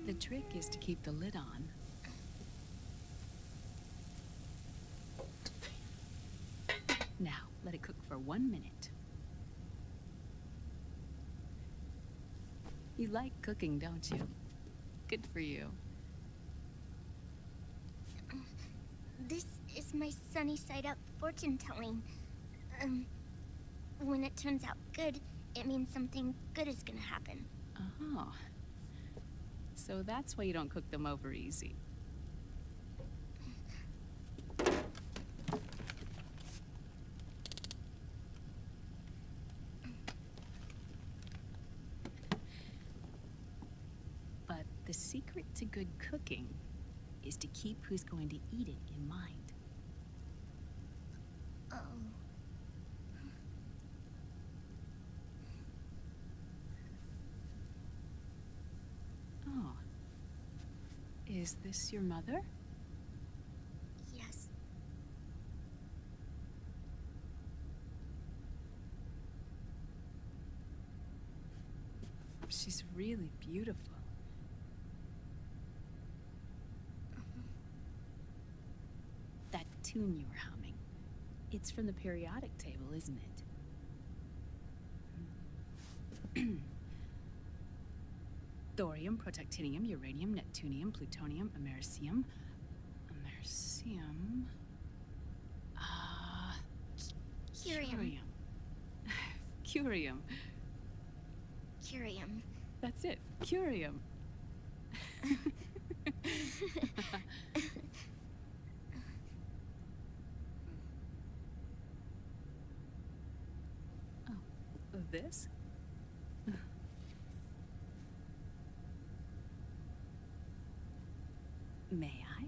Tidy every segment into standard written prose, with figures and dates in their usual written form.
The trick is to keep the lid on. Now, let it cook for 1 minute. You like cooking, don't you? Good for you. This is my sunny side up fortune telling. When it turns out good, it means something good is gonna happen. Oh. So that's why you don't cook them over easy. But the secret to good cooking is to keep who's going to eat it in mind. Oh. Oh. Is this your mother? Yes. She's really beautiful. That tune you were humming, it's from the periodic table, isn't it? Thorium, protactinium, uranium, neptunium, plutonium, americium. Curium. Curium. Curium. That's it, curium. Oh, this? May I?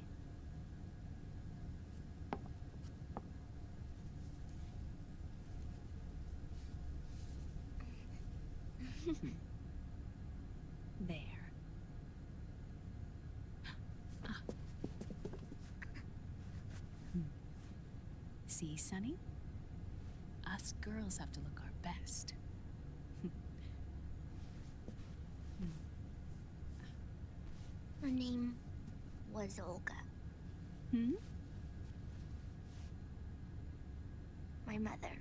There. Ah. See, Sonny? Us girls have to look our best. Her name was Olga. Hmm? My mother.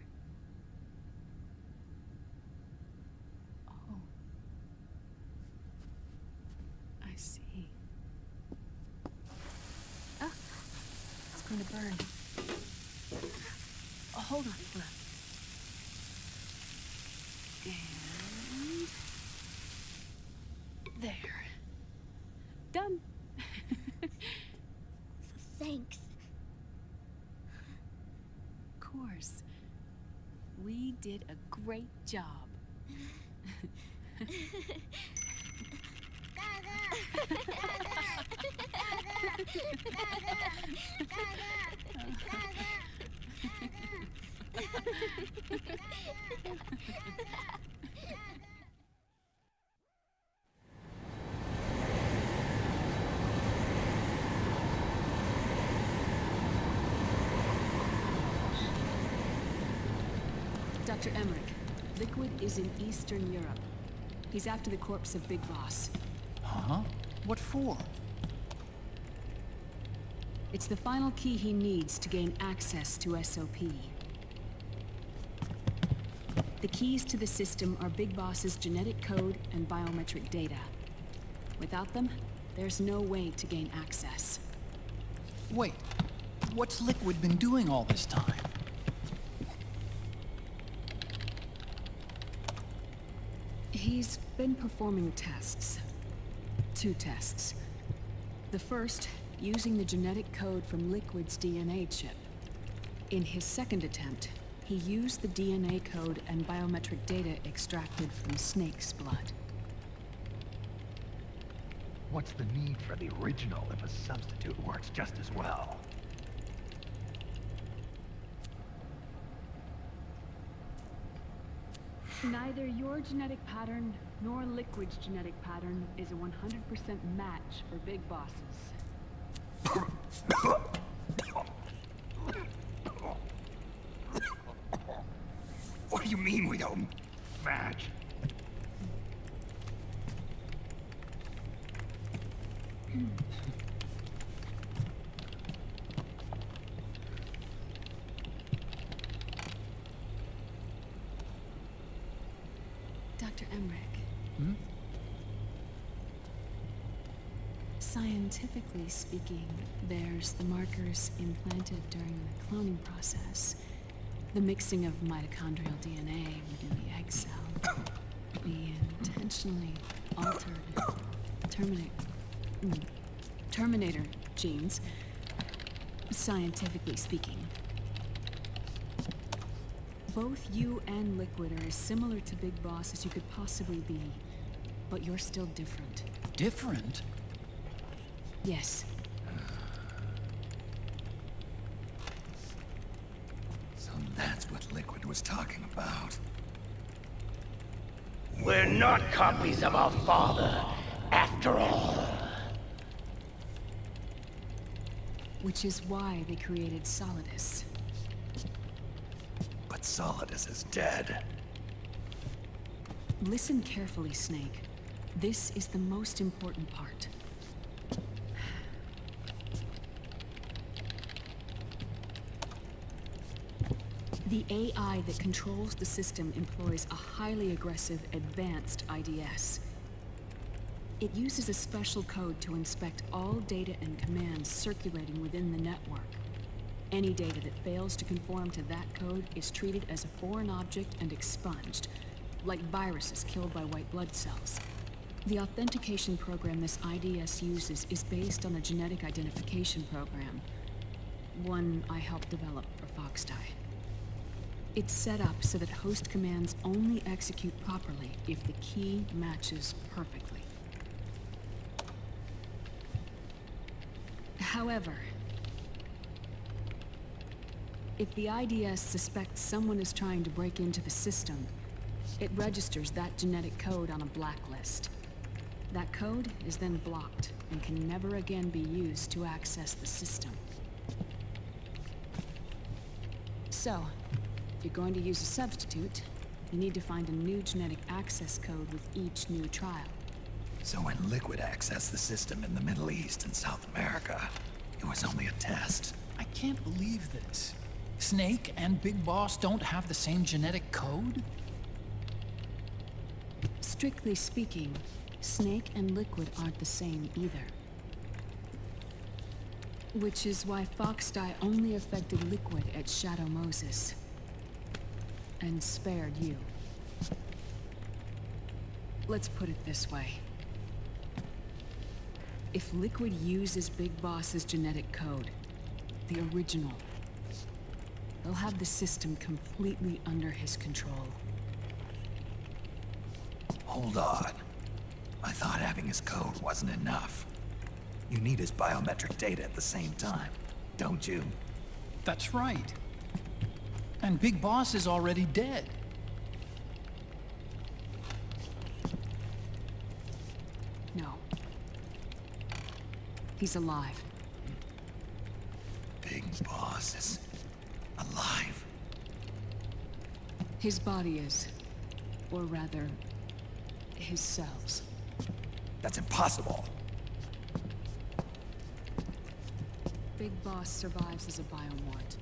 Oh. I see. Ah! It's going to burn. Oh, hold on. And... there. Done. Thanks. Of course. We did a great job. Dr. Emmerich, Liquid is in Eastern Europe. He's after the corpse of Big Boss. Huh? What for? It's the final key he needs to gain access to SOP. The keys to the system are Big Boss's genetic code and biometric data. Without them, there's no way to gain access. Wait, what's Liquid been doing all this time? He's been performing tests. 2 tests. The first, using the genetic code from Liquid's DNA chip. In his second attempt, he used the DNA code and biometric data extracted from Snake's blood. What's the need for the original if a substitute works just as well? Neither your genetic pattern nor Liquid's genetic pattern is a 100% match for Big Bosses. What do you mean we don't match? Dr. Emmerich. Scientifically speaking, there's the markers implanted during the cloning process, the mixing of mitochondrial DNA within the egg cell, the intentionally altered Terminator genes, scientifically speaking. Both you and Liquid are as similar to Big Boss as you could possibly be, but you're still different. Different? Yes. So that's what Liquid was talking about. We're not copies of our father, after all. Which is why they created Solidus. But Solidus is dead. Listen carefully, Snake. This is the most important part. The AI that controls the system employs a highly aggressive, advanced IDS. It uses a special code to inspect all data and commands circulating within the network. Any data that fails to conform to that code is treated as a foreign object and expunged, like viruses killed by white blood cells. The authentication program this IDS uses is based on a genetic identification program, one I helped develop for Foxdie. It's set up so that host commands only execute properly if the key matches perfectly. However, if the IDS suspects someone is trying to break into the system, it registers that genetic code on a blacklist. That code is then blocked and can never again be used to access the system. So, if you're going to use a substitute, you need to find a new genetic access code with each new trial. So when Liquid accessed the system in the Middle East and South America, it was only a test. I can't believe this. Snake and Big Boss don't have the same genetic code? Strictly speaking, Snake and Liquid aren't the same either. Which is why Foxdie only affected Liquid at Shadow Moses. And spared you. Let's put it this way. If Liquid uses Big Boss's genetic code, the original, they'll have the system completely under his control. Hold on. I thought having his code wasn't enough. You need his biometric data at the same time, don't you? That's right. And Big Boss is already dead. No. He's alive. Big Boss is alive. His body is. Or rather, his cells. That's impossible. Big Boss survives as a biomort.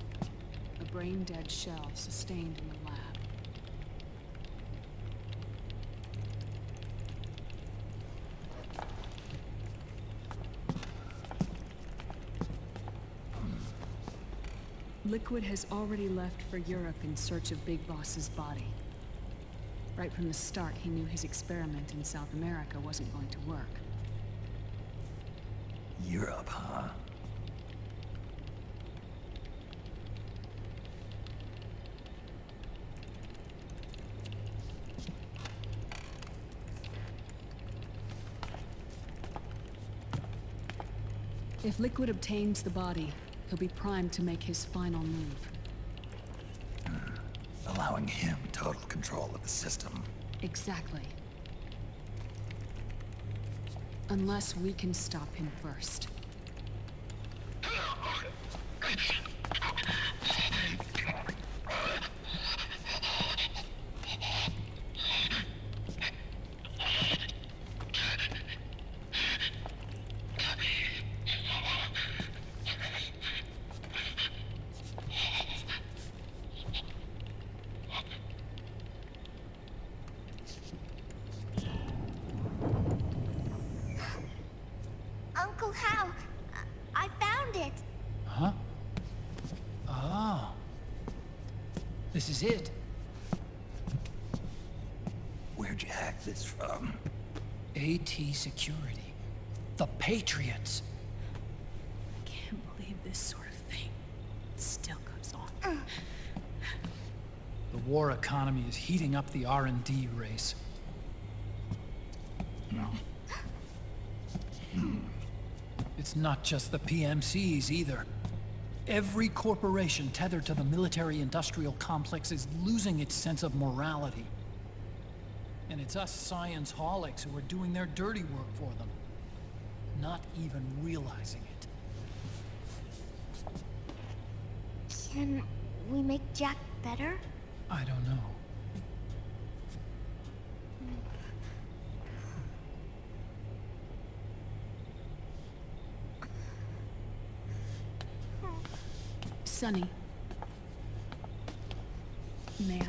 A brain-dead shell sustained in the lab. Liquid has already left for Europe in search of Big Boss's body. Right from the start, he knew his experiment in South America wasn't going to work. Europe, huh? If Liquid obtains the body, he'll be primed to make his final move. Allowing him total control of the system. Exactly. Unless we can stop him first. this is it. Where'd you hack this from? AT Security. The Patriots. I can't believe this sort of thing still goes on. The war economy is heating up the R&D race. It's not just the PMCs either. Every corporation tethered to the military-industrial complex is losing its sense of morality. And it's us science-holics who are doing their dirty work for them, not even realizing it. Can we make Jack better? I don't know. Sonny. May I?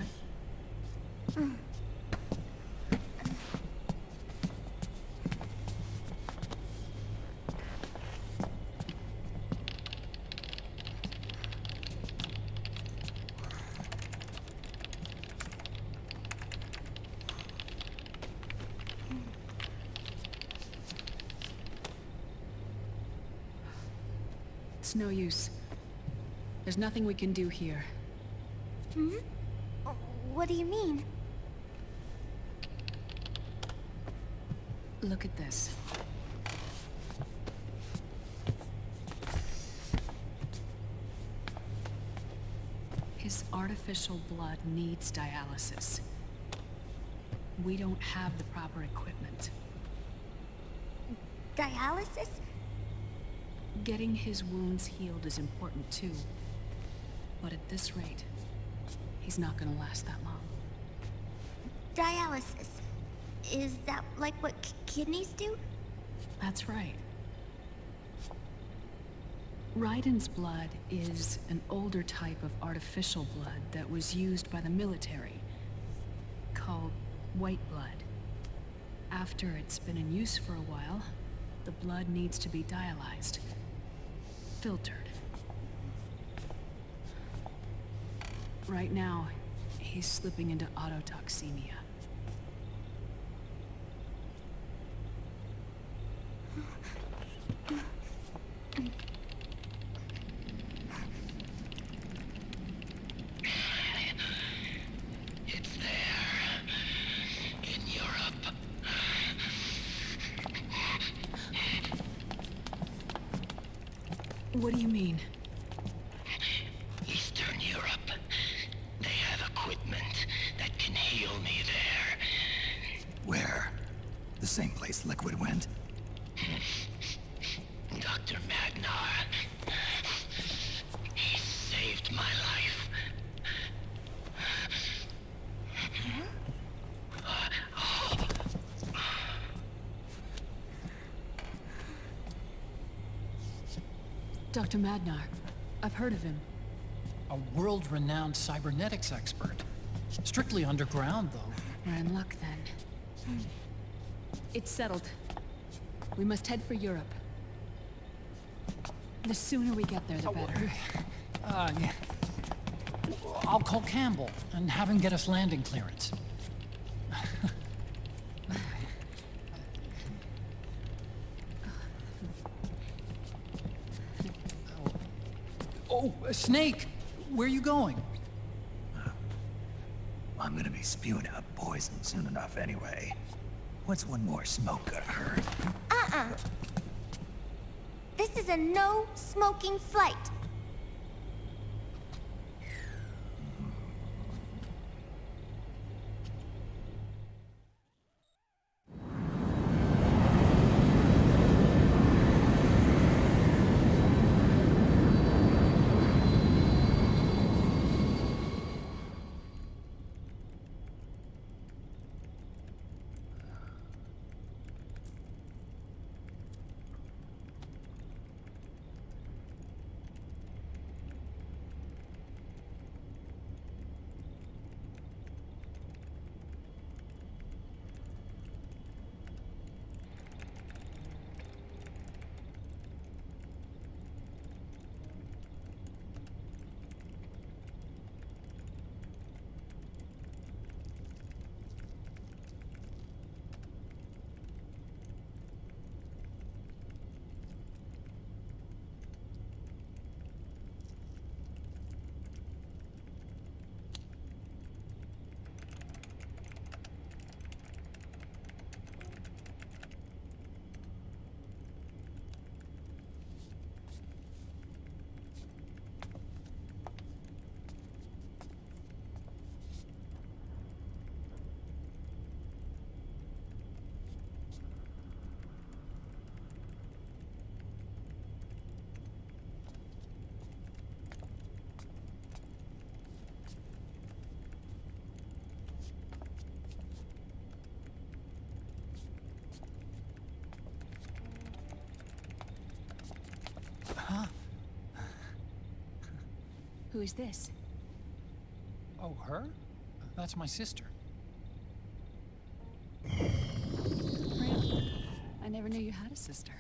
It's no use. There's nothing we can do here. Hmm? What do you mean? Look at this. His artificial blood needs dialysis. We don't have the proper equipment. Dialysis? Getting his wounds healed is important too. But at this rate, he's not gonna last that long. Dialysis. Is that like what kidneys do? That's right. Raiden's blood is an older type of artificial blood that was used by the military, called white blood. After it's been in use for a while, the blood needs to be dialyzed, filtered. Right now, he's slipping into autotoxemia. It's there. In Europe. What do you mean? Eastern Europe. They have equipment that can heal me there. Where? The same place Liquid went? Dr. Magnar. He saved my life. Dr. Magnar. I've heard of him. A world-renowned cybernetics expert. Strictly underground, though. We're in luck then. It's settled. We must head for Europe. The sooner we get there, the better. Yeah. I'll call Campbell and have him get us landing clearance. Oh, Snake! Where are you going? I'm gonna be spewing out poison soon enough anyway. What's one more smoke gonna hurt? This is a no-smoking flight. Who is this? Oh, her? That's my sister. Really? I never knew you had a sister.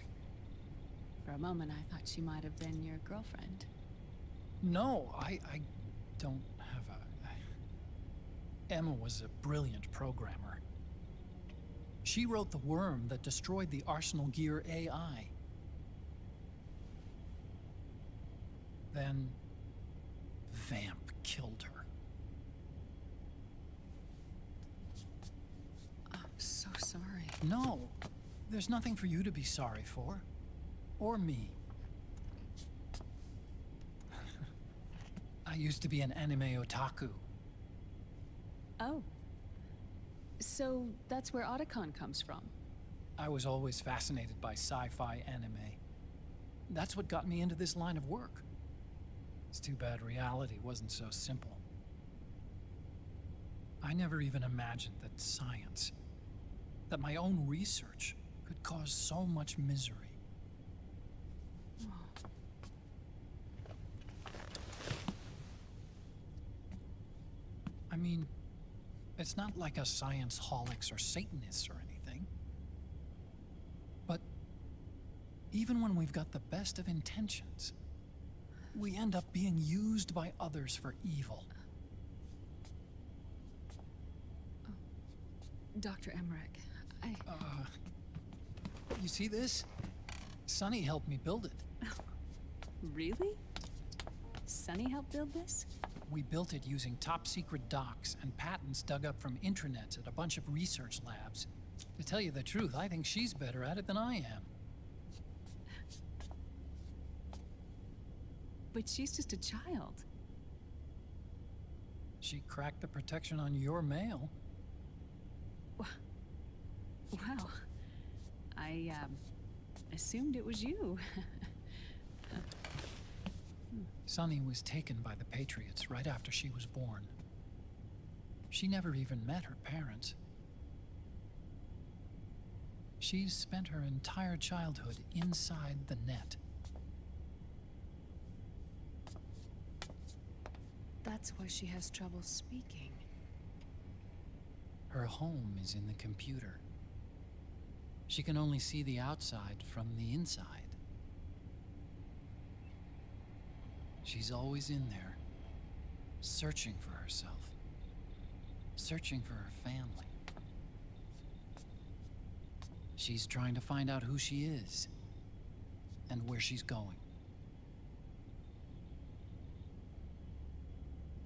For a moment, I thought she might have been your girlfriend. No, I don't have a... Emma was a brilliant programmer. She wrote the worm that destroyed the Arsenal Gear AI. Then... Vamp killed her. I'm so sorry. No, there's nothing for you to be sorry for. Or me. I used to be an anime otaku. Oh. So that's where Otacon comes from. I was always fascinated by sci-fi anime. That's what got me into this line of work. It's too bad reality wasn't so simple. I never even imagined that science, that my own research, could cause so much misery. I mean, it's not like us science holics or Satanists or anything. But even when we've got the best of intentions, we end up being used by others for evil. Dr. Emmerich, You see this? Sonny helped me build it. Really? Sunny helped build this? We built it using top-secret docs and patents dug up from intranets at a bunch of research labs. To tell you the truth, I think she's better at it than I am. But she's just a child. She cracked the protection on your mail. Wow. I, assumed it was you. Sunny was taken by the Patriots right after she was born. She never even met her parents. She's spent her entire childhood inside the net. That's why she has trouble speaking. Her home is in the computer. She can only see the outside from the inside. She's always in there, searching for herself, searching for her family. She's trying to find out who she is and where she's going.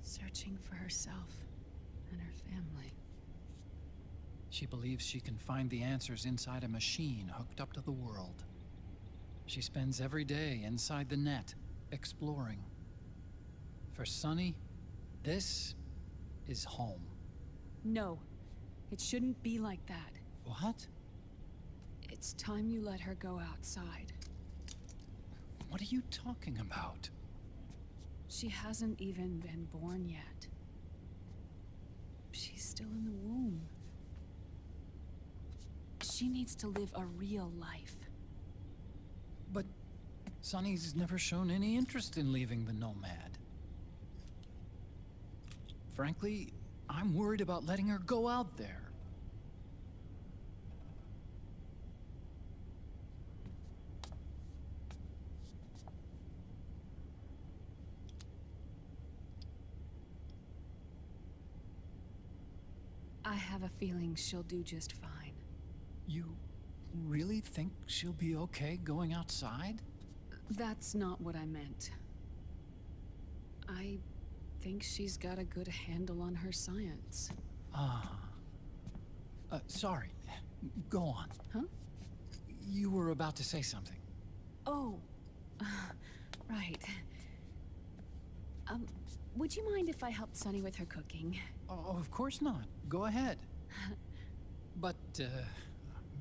Searching for herself and her family. She believes she can find the answers inside a machine hooked up to the world. She spends every day inside the net, exploring. For Sunny, this is home. No, it shouldn't be like that. What? It's time you let her go outside. What are you talking about? She hasn't even been born yet. She's still in the womb. She needs to live a real life. But Sunny's never shown any interest in leaving the Nomad. Frankly, I'm worried about letting her go out there. I have a feeling she'll do just fine. You really think she'll be okay going outside? That's not what I meant. I think she's got a good handle on her science. Sorry. Go on. Huh? You were about to say something. Oh, right. Would you mind if I helped Sunny with her cooking? Oh, of course not. Go ahead. But,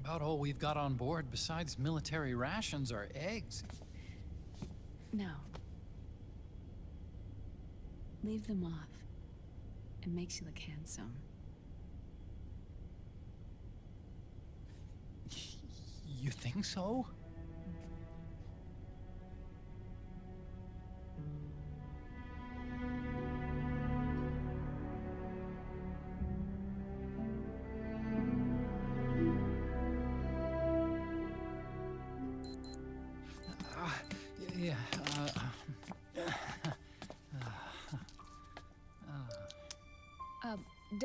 about all we've got on board besides military rations are eggs. No. Leave them off. It makes you look handsome. You think so?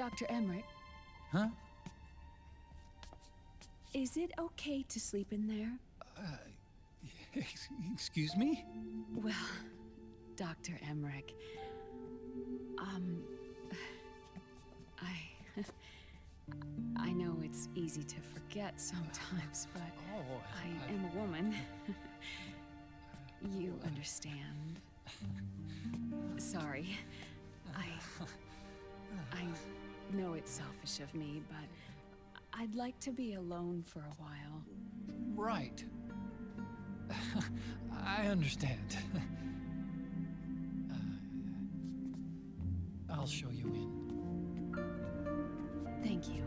Dr. Emmerich, Huh? is it okay to sleep in there? Excuse me? Well, Dr. Emmerich, I know it's easy to forget sometimes, but I am a woman. You understand. Sorry. I know it's selfish of me, but I'd like to be alone for a while. Right. I understand. I'll show you in. Thank you.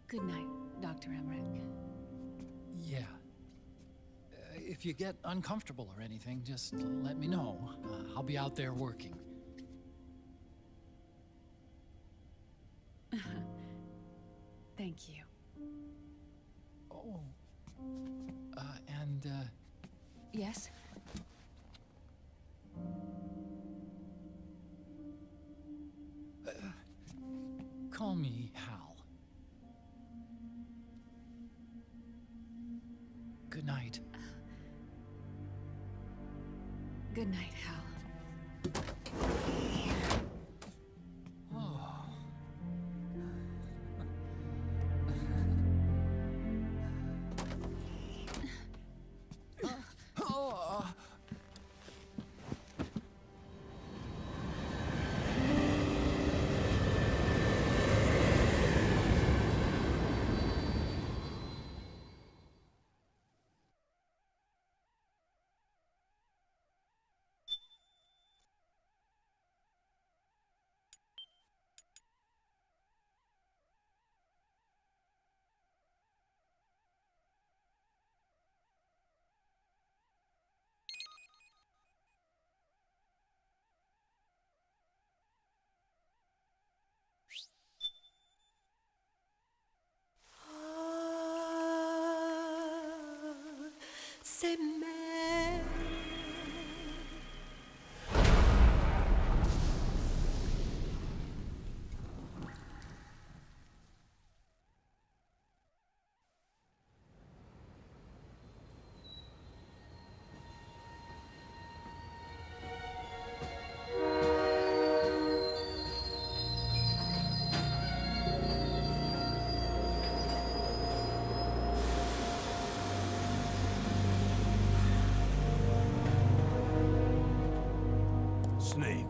Good night, Dr. Emmerich. Yeah. If you get uncomfortable or anything, just let me know. I'll be out there working. Thank you. Oh. Yes? Call me Hal. Good night. Good night, Hal. C'est me. Snake,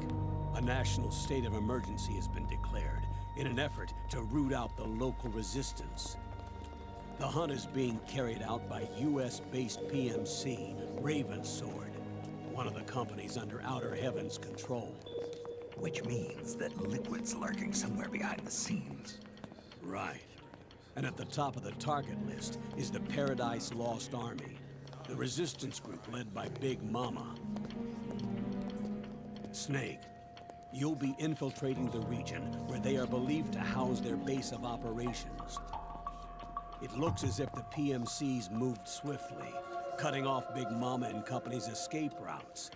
a national state of emergency has been declared in an effort to root out the local resistance. The hunt is being carried out by US-based PMC, Ravensword, one of the companies under Outer Heaven's control. Which means that Liquid's lurking somewhere behind the scenes. Right. And at the top of the target list is the Paradise Lost Army, the resistance group led by Big Mama. Snake, you'll be infiltrating the region where they are believed to house their base of operations. It looks as if the PMC's moved swiftly, cutting off Big Mama and company's escape routes.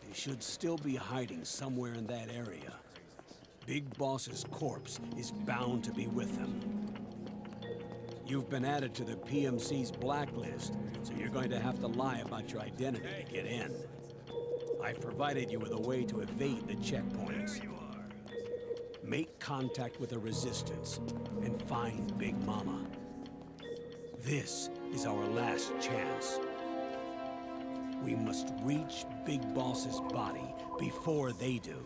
They should still be hiding somewhere in that area. Big Boss's corpse is bound to be with them. You've been added to the PMC's blacklist, so you're going to have to lie about your identity to get in. I've provided you with a way to evade the checkpoints. Make contact with the Resistance and find Big Mama. This is our last chance. We must reach Big Boss's body before they do.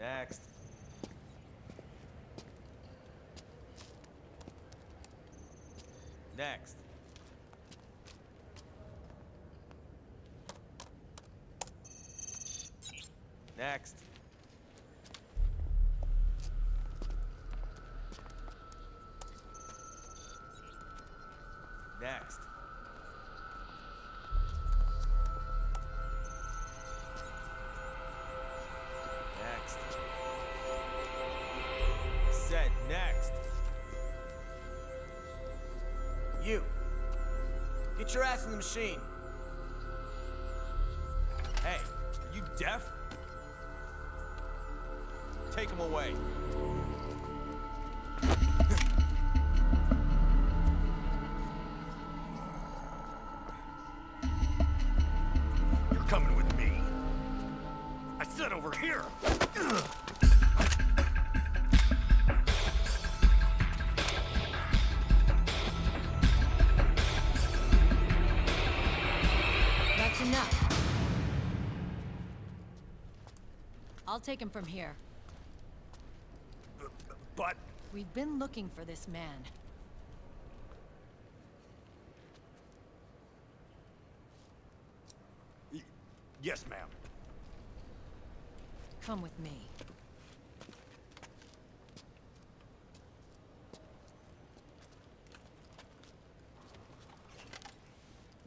Next. Next. Next. Next. Next. Said next. You. Get your ass in the machine. Hey, are you deaf? Take him away. You're coming with me. I said over here. That's enough. I'll take him from here. But... We've been looking for this man. Yes, ma'am. Come with me.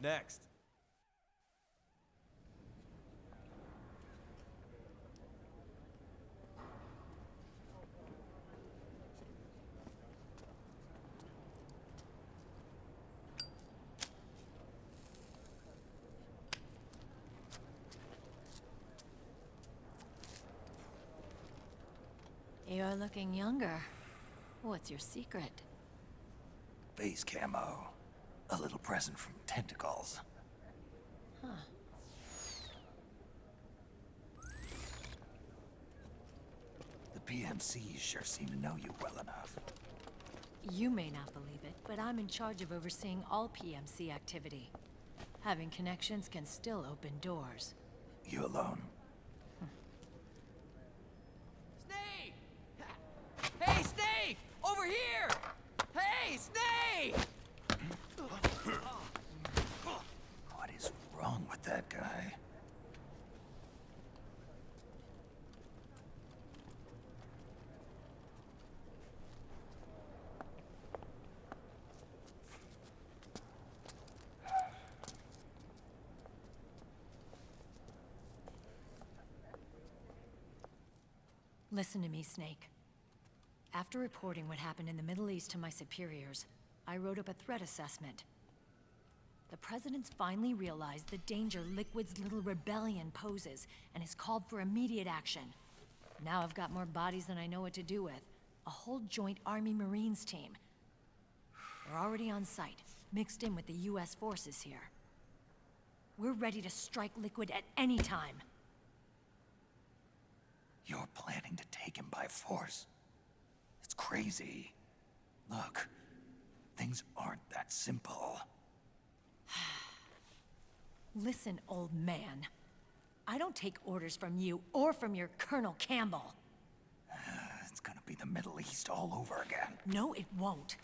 Next. You're looking younger. What's your secret? Base camo. A little present from Tentacles. Huh. The PMCs sure seem to know you well enough. You may not believe it, but I'm in charge of overseeing all PMC activity. Having connections can still open doors. You alone? Snake! Hey, Snake! Over here! Hey, Snake! What is wrong with that guy? Listen to me, Snake. After reporting what happened in the Middle East to my superiors, I wrote up a threat assessment. The President's finally realized the danger Liquid's little rebellion poses and has called for immediate action. Now I've got more bodies than I know what to do with. A whole joint Army-Marines team. We're already on site, mixed in with the US forces here. We're ready to strike Liquid at any time. You're planning to take him by force? It's crazy. Look, things aren't that simple. Listen, old man. I don't take orders from you or from your Colonel Campbell. It's gonna be the Middle East all over again. No, it won't.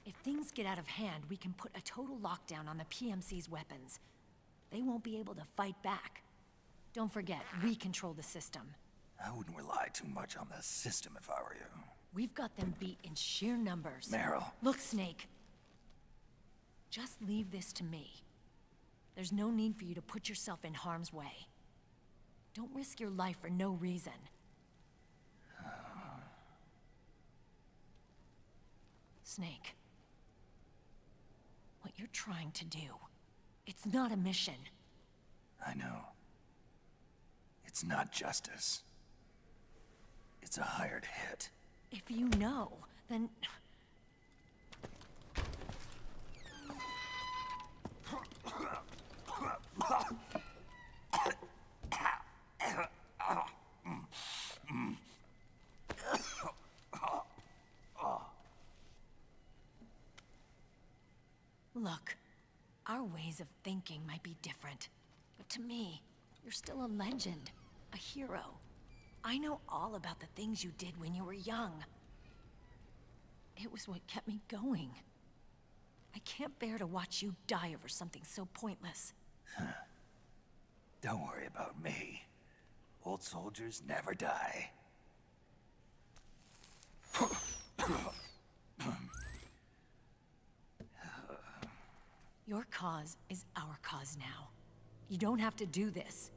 If things get out of hand, we can put a total lockdown on the PMC's weapons. They won't be able to fight back. Don't forget, we control the system. I wouldn't rely too much on the system if I were you. We've got them beat in sheer numbers. Meryl. Look, Snake. Just leave this to me. There's no need for you to put yourself in harm's way. Don't risk your life for no reason. Snake. What you're trying to do, it's not a mission. I know. It's not justice. It's a hired hit. If you know, then... Look, our ways of thinking might be different, but to me, you're still a legend, a hero. I know all about the things you did when you were young. It was what kept me going. I can't bear to watch you die over something so pointless. Don't worry about me. Old soldiers never die. Your cause is our cause now. You don't have to do this.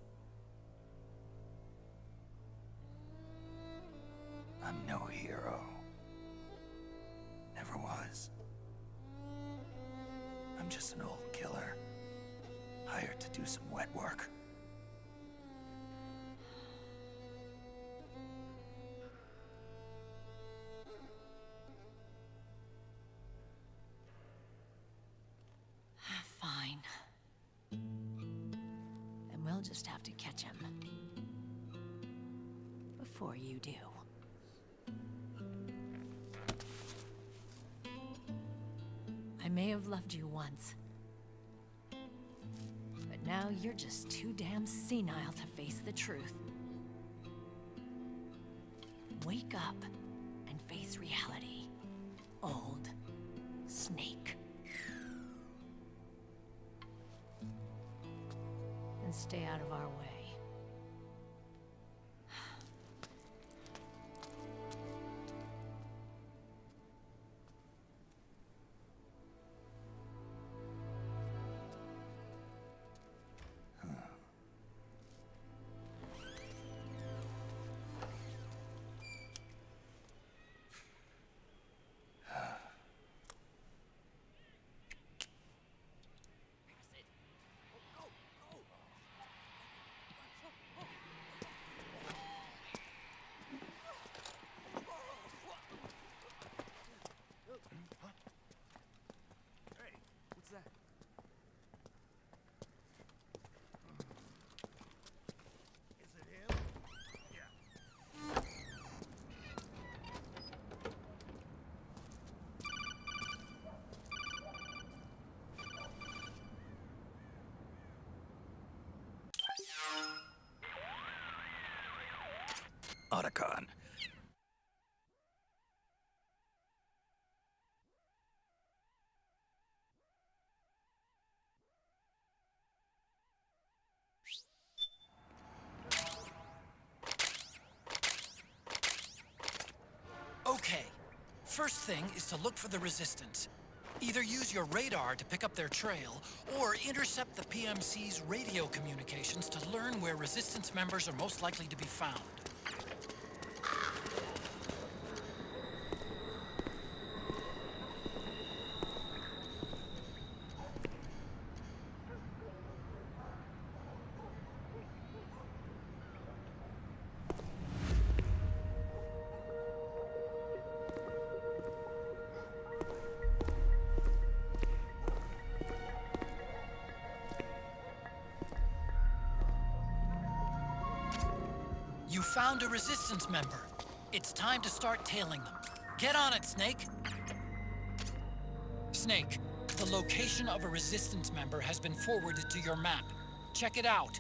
I'm no hero. Never was. I'm just an old killer, hired to do some wet work. Fine. Then we'll just have to catch him. Before you do. I may have loved you once. But now you're just too damn senile to face the truth. Wake up and face reality, old Snake. And stay out of our way. Otacon. Okay. First thing is to look for the Resistance. Either use your radar to pick up their trail, or intercept the PMC's radio communications to learn where Resistance members are most likely to be found. You found a Resistance member. It's time to start tailing them. Get on it, Snake! Snake, the location of a Resistance member has been forwarded to your map. Check it out.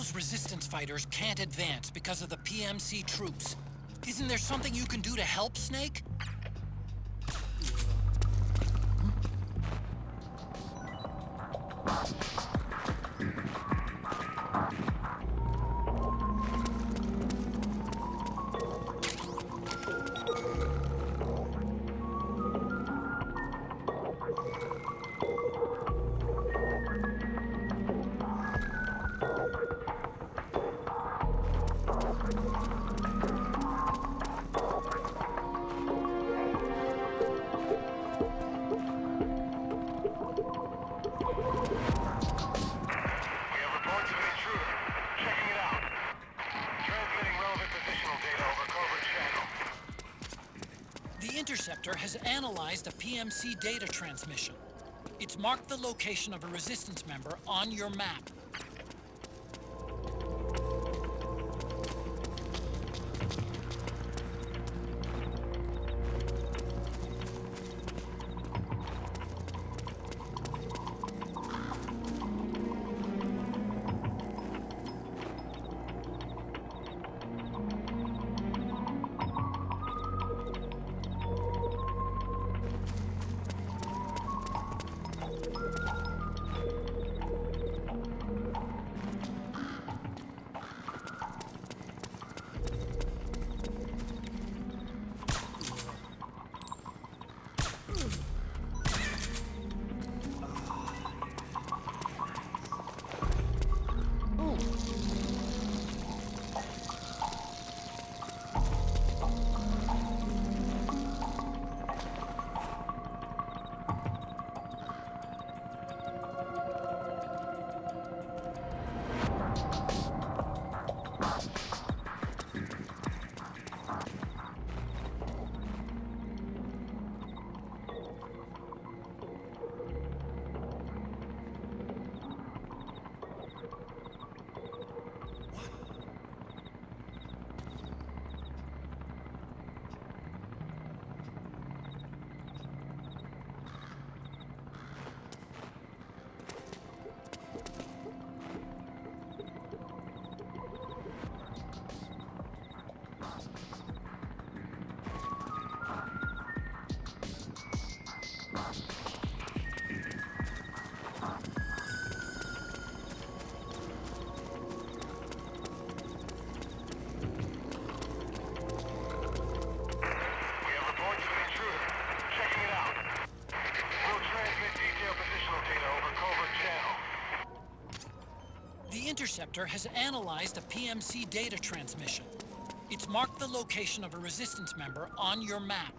Those resistance fighters can't advance because of the PMC troops. Isn't there something you can do to help, Snake? The Interceptor has analyzed a PMC data transmission. It's marked the location of a resistance member on your map. The Interceptor has analyzed a PMC data transmission. It's marked the location of a resistance member on your map.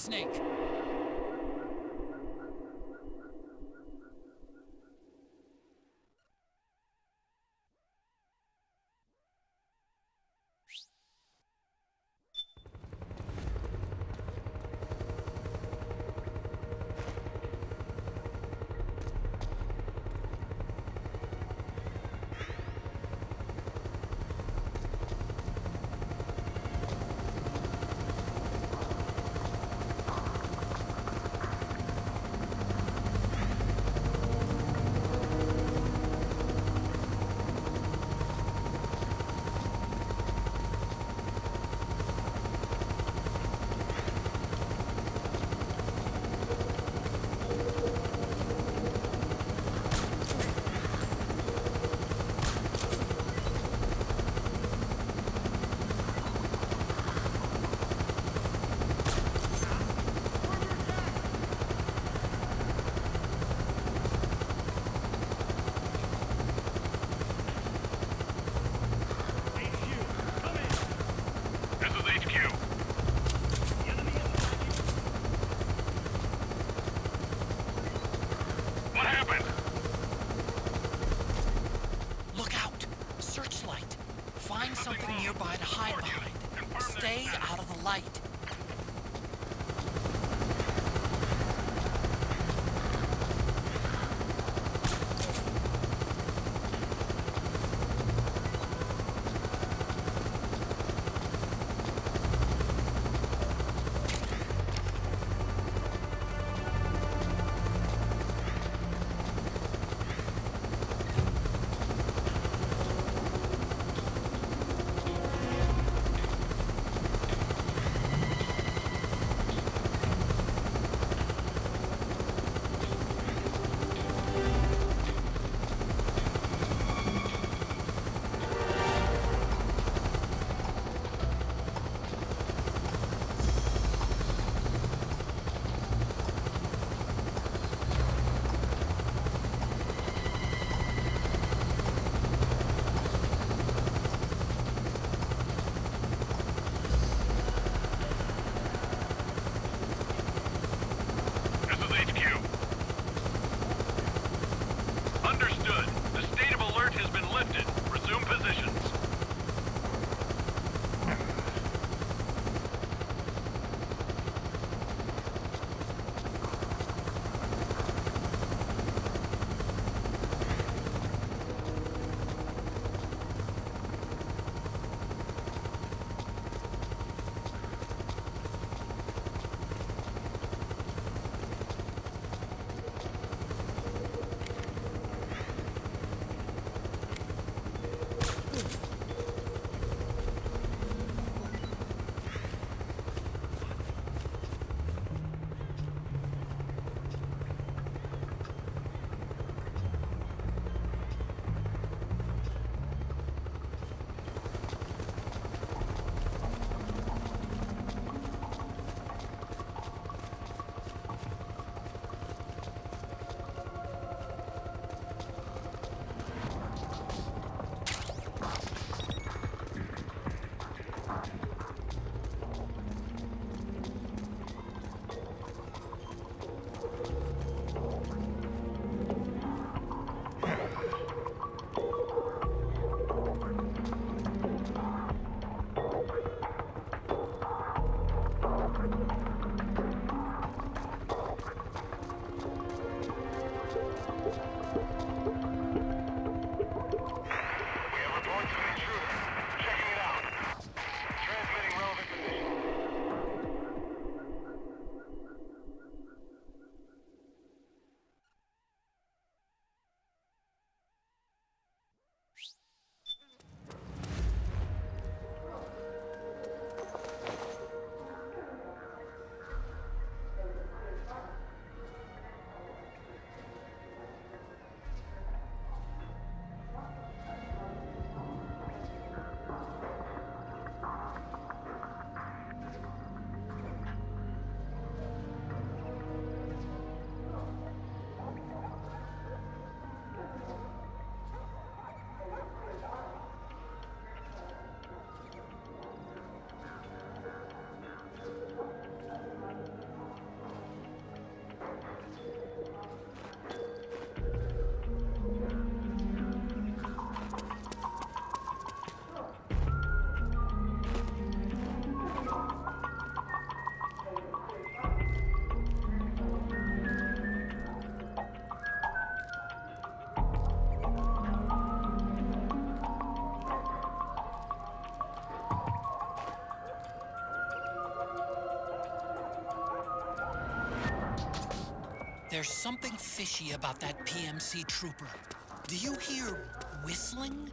Snake. Find something nearby to hide behind. Stay out of the light. There's something fishy about that PMC trooper. Do you hear whistling?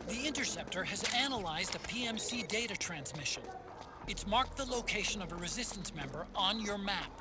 The interceptor has analyzed the PMC data transmission. It's marked the location of a resistance member on your map.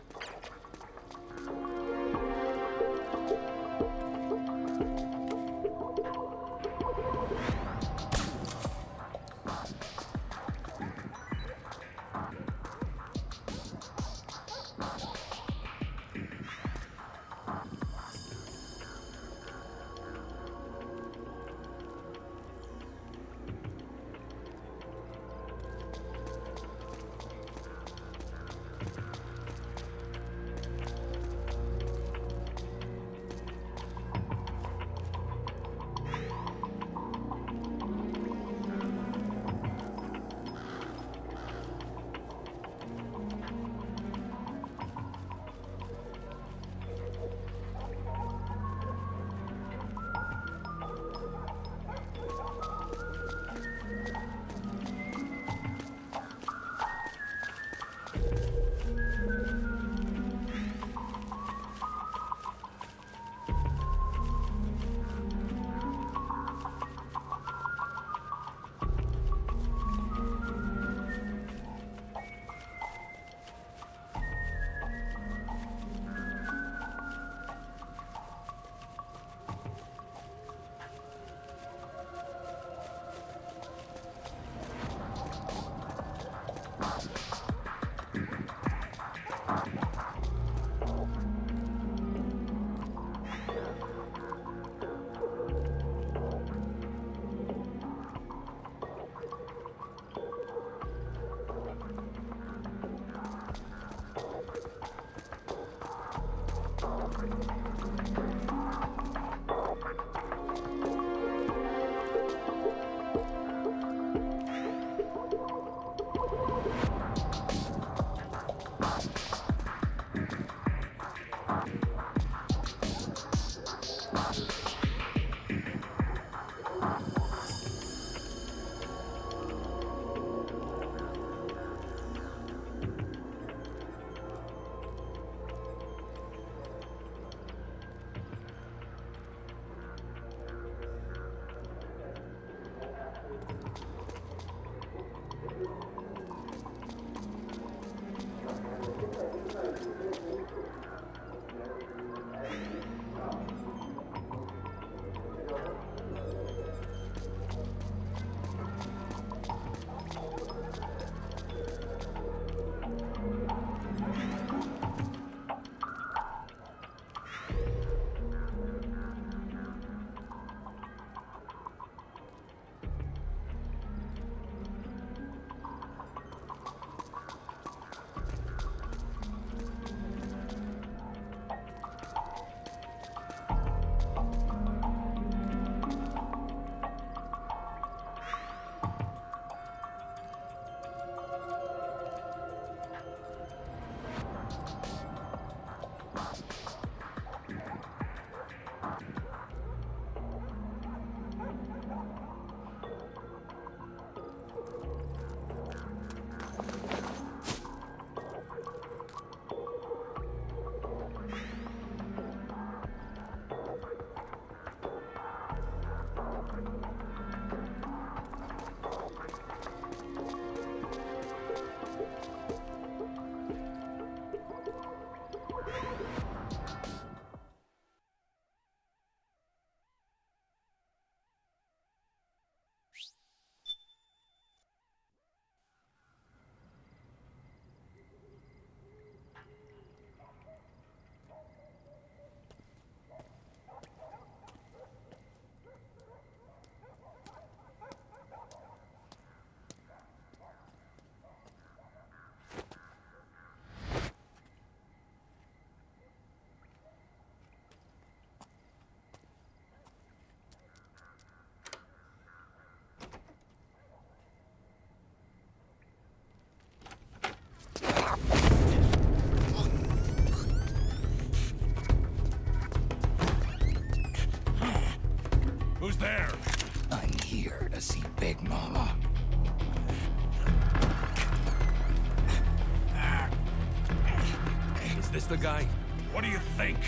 this the guy? What do you think?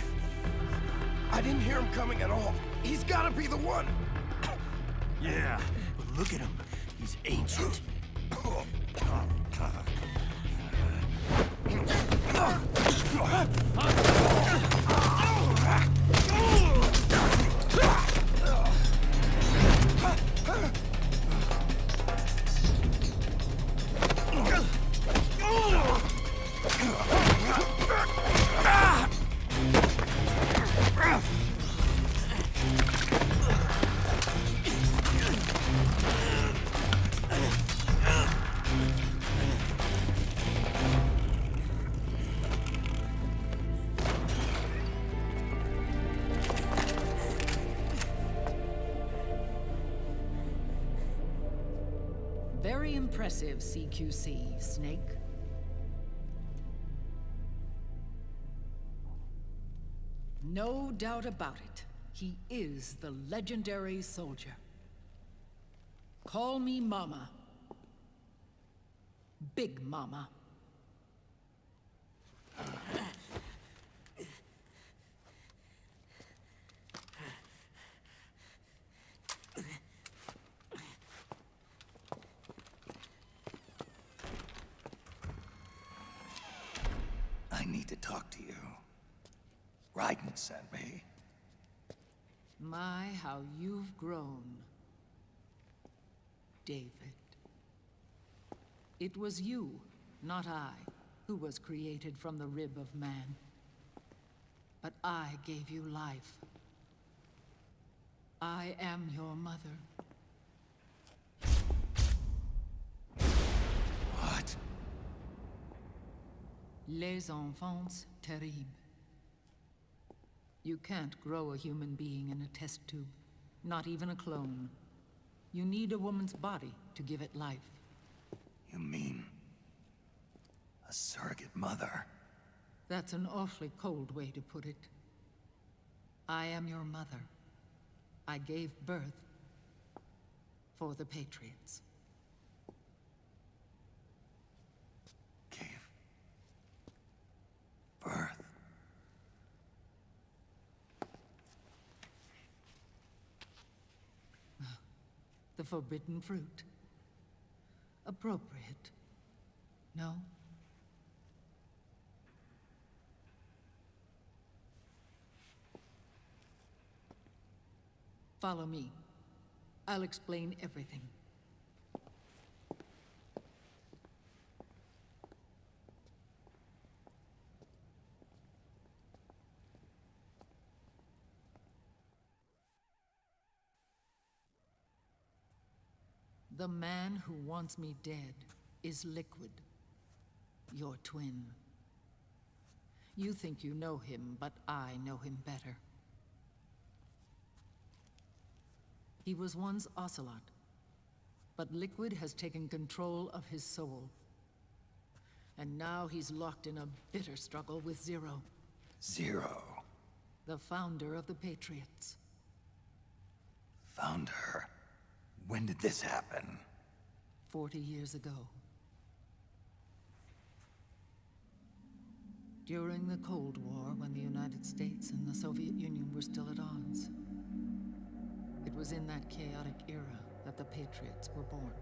I didn't hear him coming at all. He's gotta be the one! Yeah, but look at him. He's ancient. Very impressive, CQC, Snake. No doubt about it. He is the legendary soldier. Call me Mama. Big Mama. I need to talk to you. Raiden sent me. My, how you've grown, David. It was you, not I, who was created from the rib of man. But I gave you life. I am your mother. What? Les enfants terribles. You can't grow a human being in a test tube, not even a clone. You need a woman's body to give it life. You mean a surrogate mother? That's an awfully cold way to put it. I am your mother. I gave birth for the Patriots. Gave birth? The forbidden fruit. Appropriate. No? Follow me. I'll explain everything. The man who wants me dead is Liquid, your twin. You think you know him, but I know him better. He was once Ocelot, but Liquid has taken control of his soul. And now he's locked in a bitter struggle with Zero. Zero? The founder of the Patriots. Founder? When did this happen? 40 years ago. During the Cold War, when the United States and the Soviet Union were still at odds. It was in that chaotic era that the Patriots were born.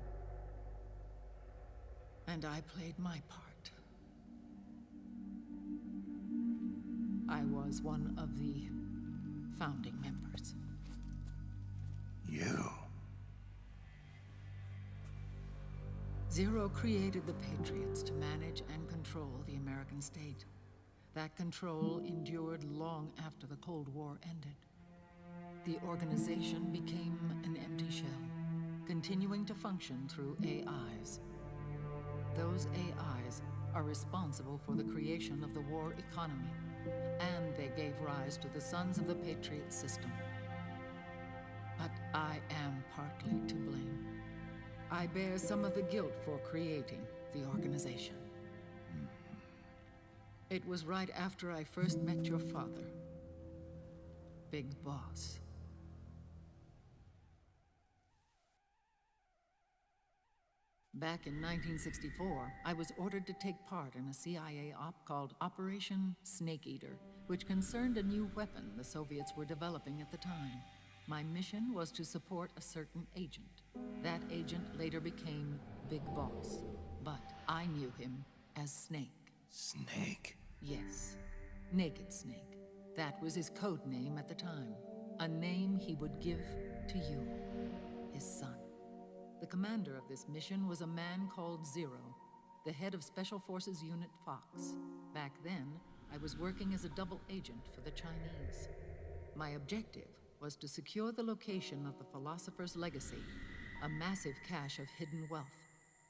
And I played my part. I was one of the founding members. You? Zero created the Patriots to manage and control the American state. That control endured long after the Cold War ended. The organization became an empty shell, continuing to function through AIs. Those AIs are responsible for the creation of the war economy, and they gave rise to the Sons of the Patriot system. But I am partly to blame. I bear some of the guilt for creating the organization. It was right after I first met your father, Big Boss. Back in 1964, I was ordered to take part in a CIA op called Operation Snake Eater, which concerned a new weapon the Soviets were developing at the time. My mission was to support a certain agent. That agent later became Big Boss, but I knew him as Snake. Snake? Yes, Naked Snake. That was his code name at the time. A name he would give to you, his son. The commander of this mission was a man called Zero, the head of Special Forces Unit Fox. Back then, I was working as a double agent for the Chinese. My objective was to secure the location of the Philosopher's Legacy, a massive cache of hidden wealth,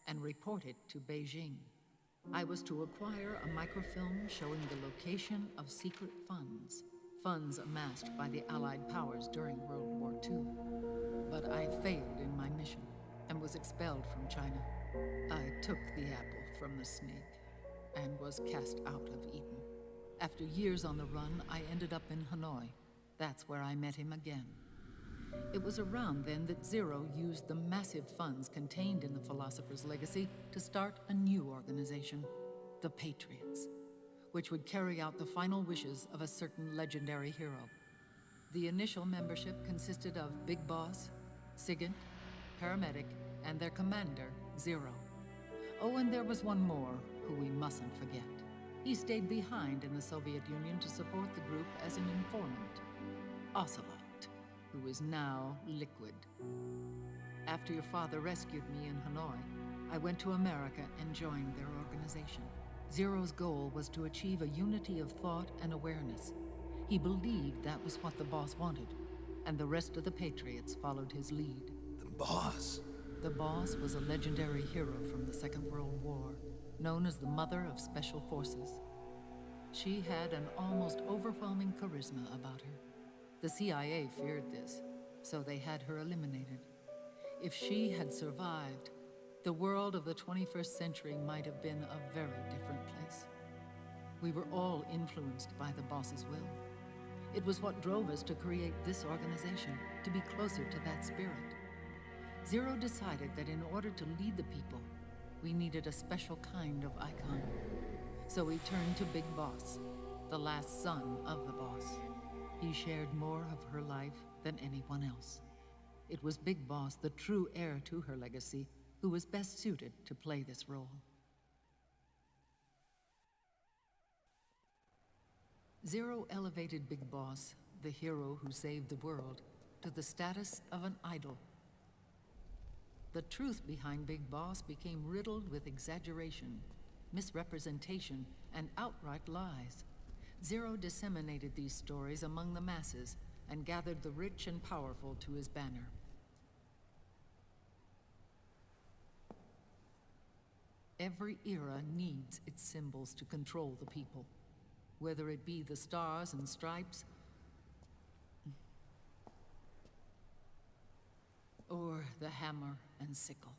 and report it to Beijing. I was to acquire a microfilm showing the location of secret funds amassed by the Allied powers during World War II. But I failed in my mission and was expelled from China. I took the apple from the snake and was cast out of Eden. After years on the run, I ended up in Hanoi. That's where I met him again. It was around then that Zero used the massive funds contained in the Philosopher's Legacy to start a new organization, the Patriots, which would carry out the final wishes of a certain legendary hero. The initial membership consisted of Big Boss, Sigint, Paramedic, and their commander, Zero. Oh, and there was one more who we mustn't forget. He stayed behind in the Soviet Union to support the group as an informant, Ocelot, who is now Liquid. After your father rescued me in Hanoi, I went to America and joined their organization. Zero's goal was to achieve a unity of thought and awareness. He believed that was what the boss wanted, and the rest of the Patriots followed his lead. The boss? The boss was a legendary hero from the Second World War, known as the Mother of Special Forces. She had an almost overwhelming charisma about her. The CIA feared this, so they had her eliminated. If she had survived, the world of the 21st century might have been a very different place. We were all influenced by the boss's will. It was what drove us to create this organization, to be closer to that spirit. Zero decided that in order to lead the people, we needed a special kind of icon. So he turned to Big Boss, the last son of the boss. He shared more of her life than anyone else. It was Big Boss, the true heir to her legacy, who was best suited to play this role. Zero elevated Big Boss, the hero who saved the world, to the status of an idol. The truth behind Big Boss became riddled with exaggeration, misrepresentation, and outright lies. Zero disseminated these stories among the masses and gathered the rich and powerful to his banner. Every era needs its symbols to control the people, whether it be the stars and stripes, or the hammer and sickle.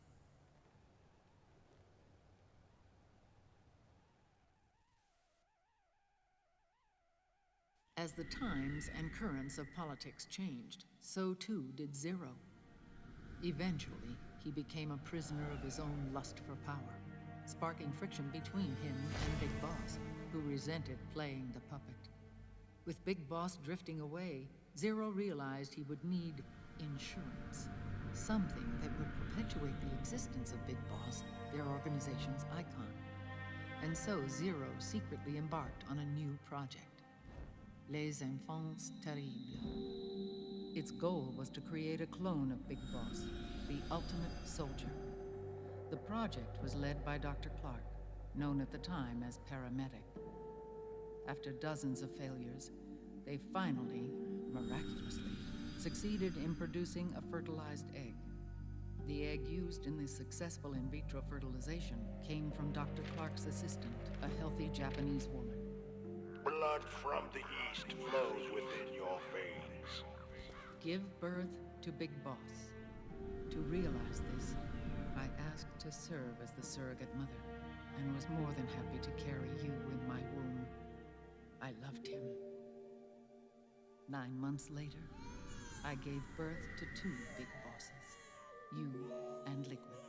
As the times and currents of politics changed, so too did Zero. Eventually, he became a prisoner of his own lust for power, sparking friction between him and Big Boss, who resented playing the puppet. With Big Boss drifting away, Zero realized he would need insurance. Something that would perpetuate the existence of Big Boss, their organization's icon. And so Zero secretly embarked on a new project, Les Enfants Terribles. Its goal was to create a clone of Big Boss, the ultimate soldier. The project was led by Dr. Clark, known at the time as Paramedic. After dozens of failures, they finally, miraculously, succeeded in producing a fertilized egg. The egg used in the successful in vitro fertilization came from Dr. Clark's assistant, a healthy Japanese woman. Blood from the east flows within your veins. Give birth to Big Boss. To realize this, I asked to serve as the surrogate mother, and was more than happy to carry you in my womb. I loved him. 9 months later, I gave birth to 2 Big Bosses, you and Liquid.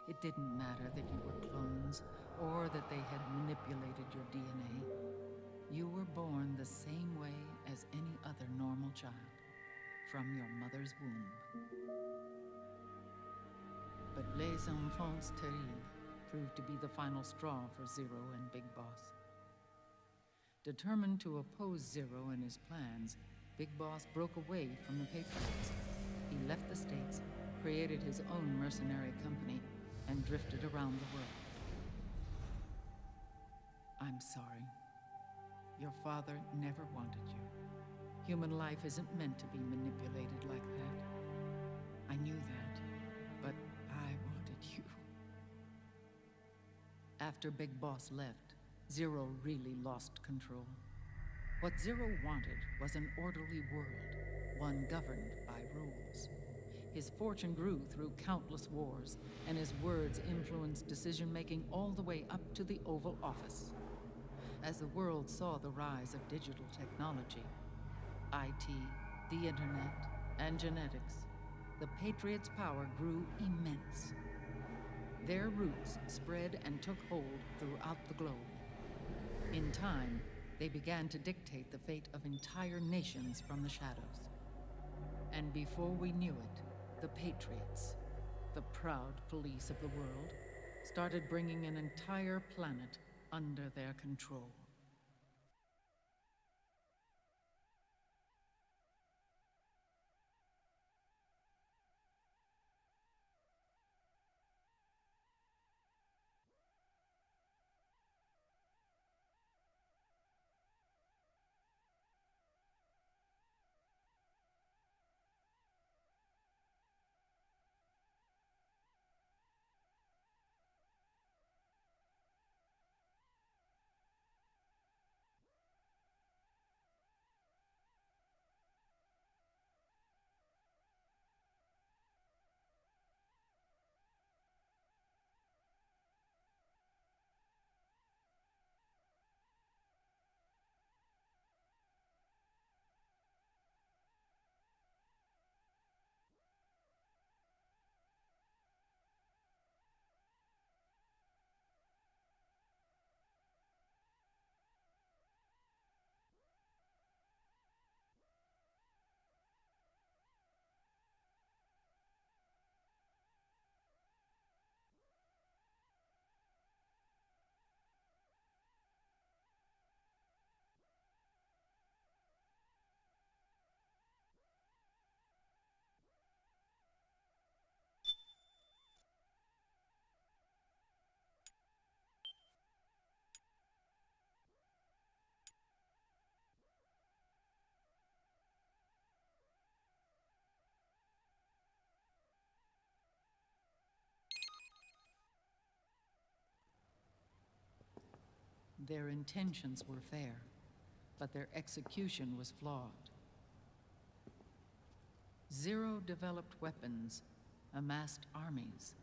It didn't matter that you were clones or that they had manipulated your DNA. You were born the same way as any other normal child, from your mother's womb. But les enfants terribles proved to be the final straw for Zero and Big Boss. Determined to oppose Zero and his plans, Big Boss broke away from the Patriots. He left the States, created his own mercenary company, and drifted around the world. I'm sorry. Your father never wanted you. Human life isn't meant to be manipulated like that. I knew that, but I wanted you. After Big Boss left, Zero really lost control. What Zero wanted was an orderly world, one governed by rules. His fortune grew through countless wars, and his words influenced decision-making all the way up to the Oval Office. As the world saw the rise of digital technology, IT, the internet, and genetics, the Patriots' power grew immense. Their roots spread and took hold throughout the globe. In time, they began to dictate the fate of entire nations from the shadows. And before we knew it, the Patriots, the proud police of the world, started bringing an entire planet under their control. Their intentions were fair, but their execution was flawed. Zero developed weapons, amassed armies,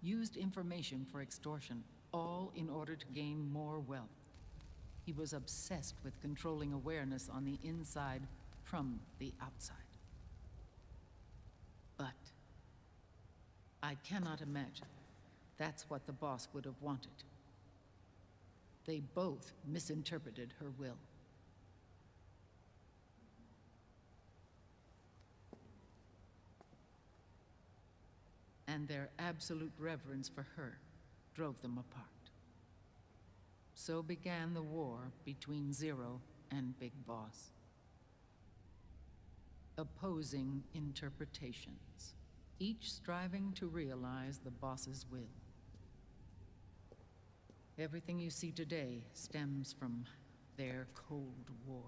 used information for extortion, all in order to gain more wealth. He was obsessed with controlling awareness on the inside from the outside. But I cannot imagine that's what the boss would have wanted. They both misinterpreted her will. And their absolute reverence for her drove them apart. So began the war between Zero and Big Boss. Opposing interpretations, each striving to realize the boss's will. Everything you see today stems from their Cold War.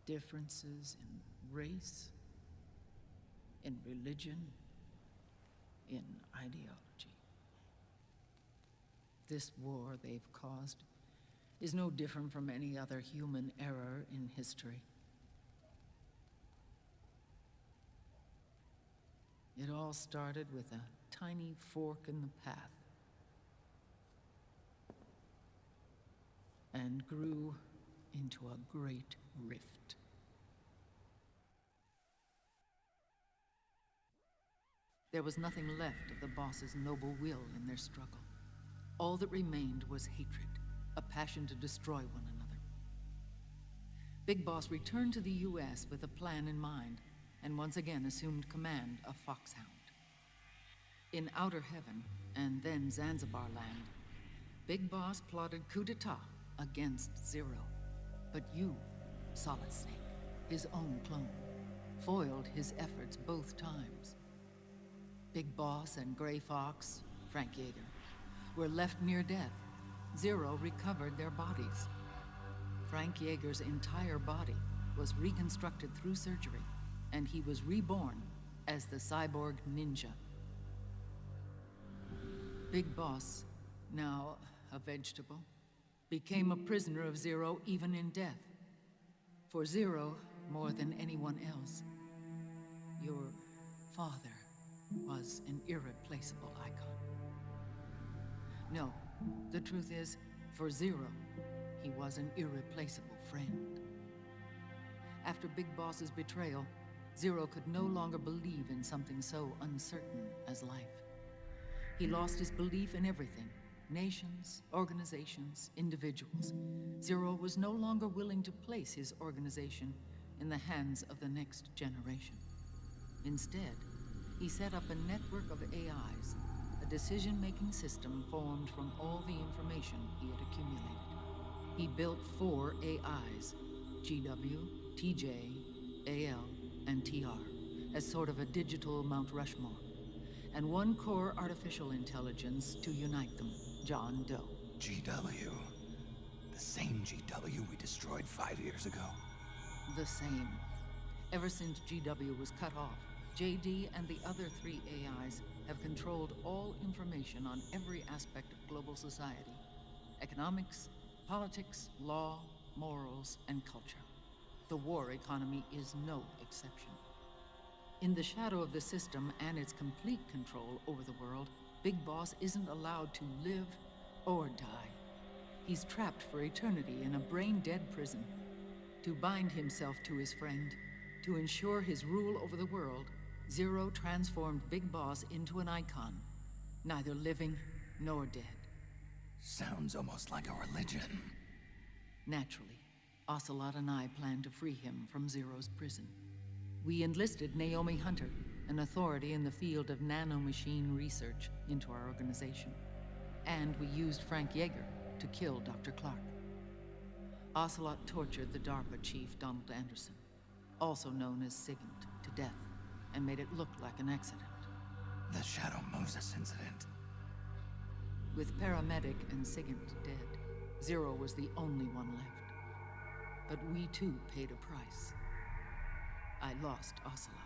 Differences in race, in religion, in ideology. This war they've caused is no different from any other human error in history. It all started with a tiny fork in the path and grew into a great rift. There was nothing left of the boss's noble will in their struggle. All that remained was hatred, a passion to destroy one another. Big Boss returned to the U.S. with a plan in mind, and once again assumed command of Foxhound. In Outer Heaven, and then Zanzibar Land, Big Boss plotted coup d'etat against Zero. But you, Solid Snake, his own clone, foiled his efforts both times. Big Boss and Gray Fox, Frank Yeager, were left near death. Zero recovered their bodies. Frank Yeager's entire body was reconstructed through surgery, and he was reborn as the cyborg ninja. Big Boss, now a vegetable, became a prisoner of Zero even in death. For Zero, more than anyone else, your father was an irreplaceable icon. No, the truth is, for Zero, he was an irreplaceable friend. After Big Boss's betrayal, Zero could no longer believe in something so uncertain as life. He lost his belief in everything. Nations, organizations, individuals. Zero was no longer willing to place his organization in the hands of the next generation. Instead, he set up a network of AIs, a decision-making system formed from all the information he had accumulated. He built 4 AIs, GW, TJ, AL, and TR, as sort of a digital Mount Rushmore, and 1 core artificial intelligence to unite them, John Doe. GW. The same GW we destroyed 5 years ago. The same. Ever since GW was cut off, JD and the other 3 AIs have controlled all information on every aspect of global society. Economics, politics, law, morals, and culture. The war economy is no exception. In the shadow of the system and its complete control over the world, Big Boss isn't allowed to live or die. He's trapped for eternity in a brain-dead prison. To bind himself to his friend, to ensure his rule over the world, Zero transformed Big Boss into an icon, neither living nor dead. Sounds almost like a religion. Naturally, Ocelot and I plan to free him from Zero's prison. We enlisted Naomi Hunter, an authority in the field of nanomachine research, into our organization. And we used Frank Yeager to kill Dr. Clark. Ocelot tortured the DARPA chief, Donald Anderson, also known as Sigint, to death, and made it look like an accident. The Shadow Moses incident. With Paramedic and Sigint dead, Zero was the only one left. But we too paid a price. I lost Ocelot.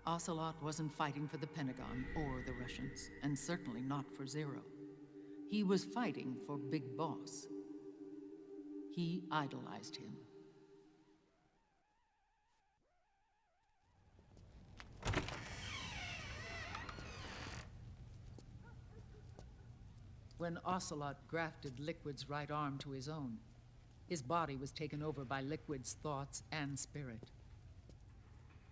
Ocelot wasn't fighting for the Pentagon or the Russians, and certainly not for Zero. He was fighting for Big Boss. He idolized him. When Ocelot grafted Liquid's right arm to his own, his body was taken over by Liquid's thoughts and spirit.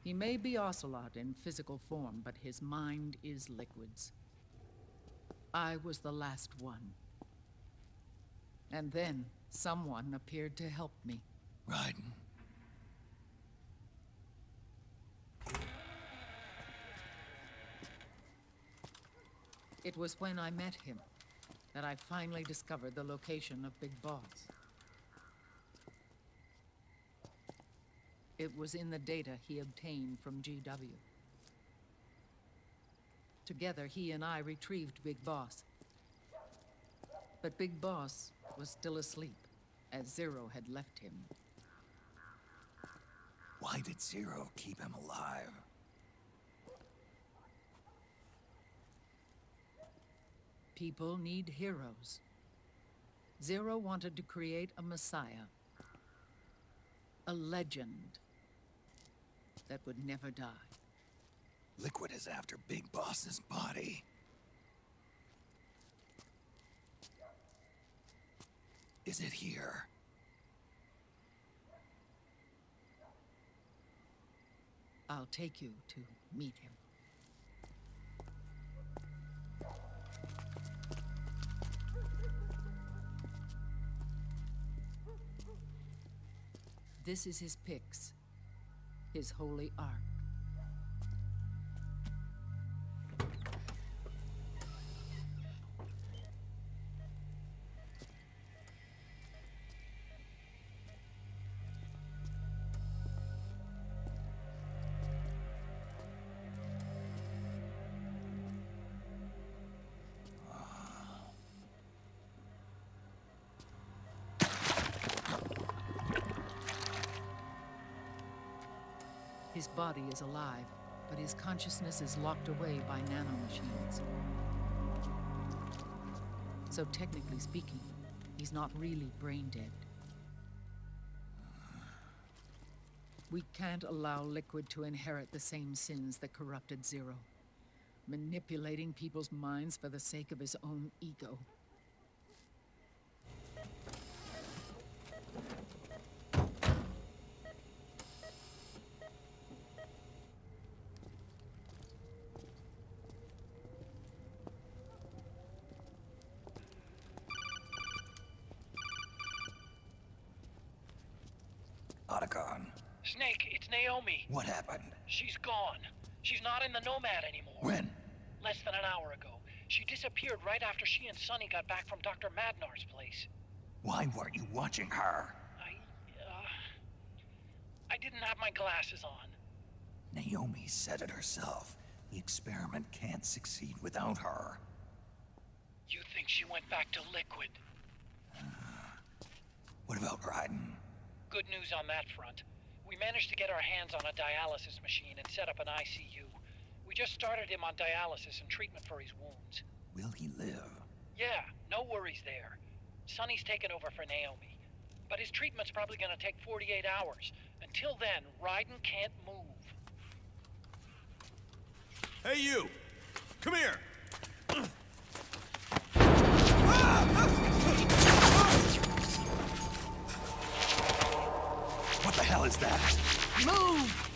He may be Ocelot in physical form, but his mind is Liquid's. I was the last one. And then someone appeared to help me. Raiden. It was when I met him that I finally discovered the location of Big Boss. It was in the data he obtained from GW. Together, he and I retrieved Big Boss. But Big Boss was still asleep, as Zero had left him. Why did Zero keep him alive? People need heroes. Zero wanted to create a messiah. A legend that would never die. Liquid is after Big Boss's body. Is it here? I'll take you to meet him. This is his pyx, his holy ark. His body is alive, but his consciousness is locked away by nanomachines. So technically speaking, he's not really brain dead. We can't allow Liquid to inherit the same sins that corrupted Zero, manipulating people's minds for the sake of his own ego. Snake, it's Naomi. What happened? She's gone. She's not in the Nomad anymore. When? Less than an hour ago. She disappeared right after she and Sonny got back from Dr. Madnar's place. Why weren't you watching her? I didn't have my glasses on. Naomi said it herself. The experiment can't succeed without her. You think she went back to Liquid? What about Raiden? Good news on that front. We managed to get our hands on a dialysis machine and set up an ICU. We just started him on dialysis and treatment for his wounds. Will he live? Yeah, no worries there. Sonny's taken over for Naomi. But his treatment's probably gonna take 48 hours. Until then, Raiden can't move. Hey, you! Come here! What the hell is that? Move!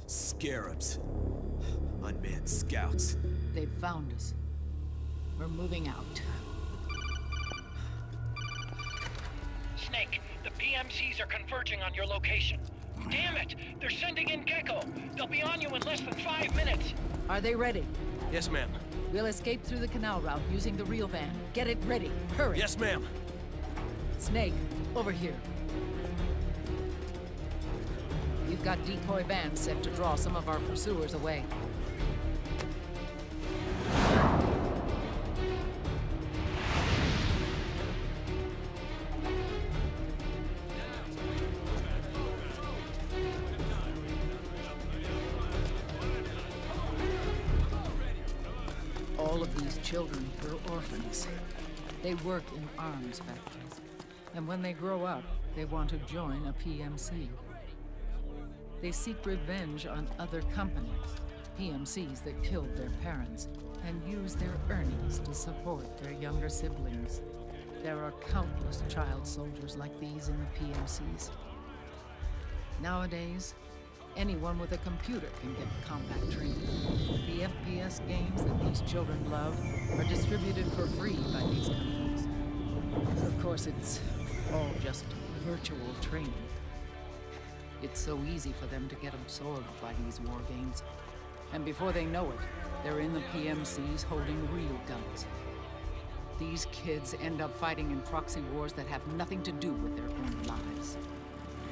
Scarabs. Unmanned scouts. They've found us. We're moving out. Snake, the PMCs are converging on your location. Damn it! They're sending in Gecko! They'll be on you in less than 5 minutes! Are they ready? Yes, ma'am. We'll escape through the canal route using the real van. Get it ready. Hurry. Yes, ma'am. Snake, over here. We've got decoy vans set to draw some of our pursuers away. All of these children were orphans. They work in arms factories. And when they grow up, they want to join a PMC. They seek revenge on other companies, PMCs that killed their parents, and use their earnings to support their younger siblings. There are countless child soldiers like these in the PMCs. Nowadays, anyone with a computer can get combat training. The FPS games that these children love are distributed for free by these companies. Of course, it's all just virtual training. It's so easy for them to get absorbed by these war games. And before they know it, they're in the PMCs holding real guns. These kids end up fighting in proxy wars that have nothing to do with their own lives.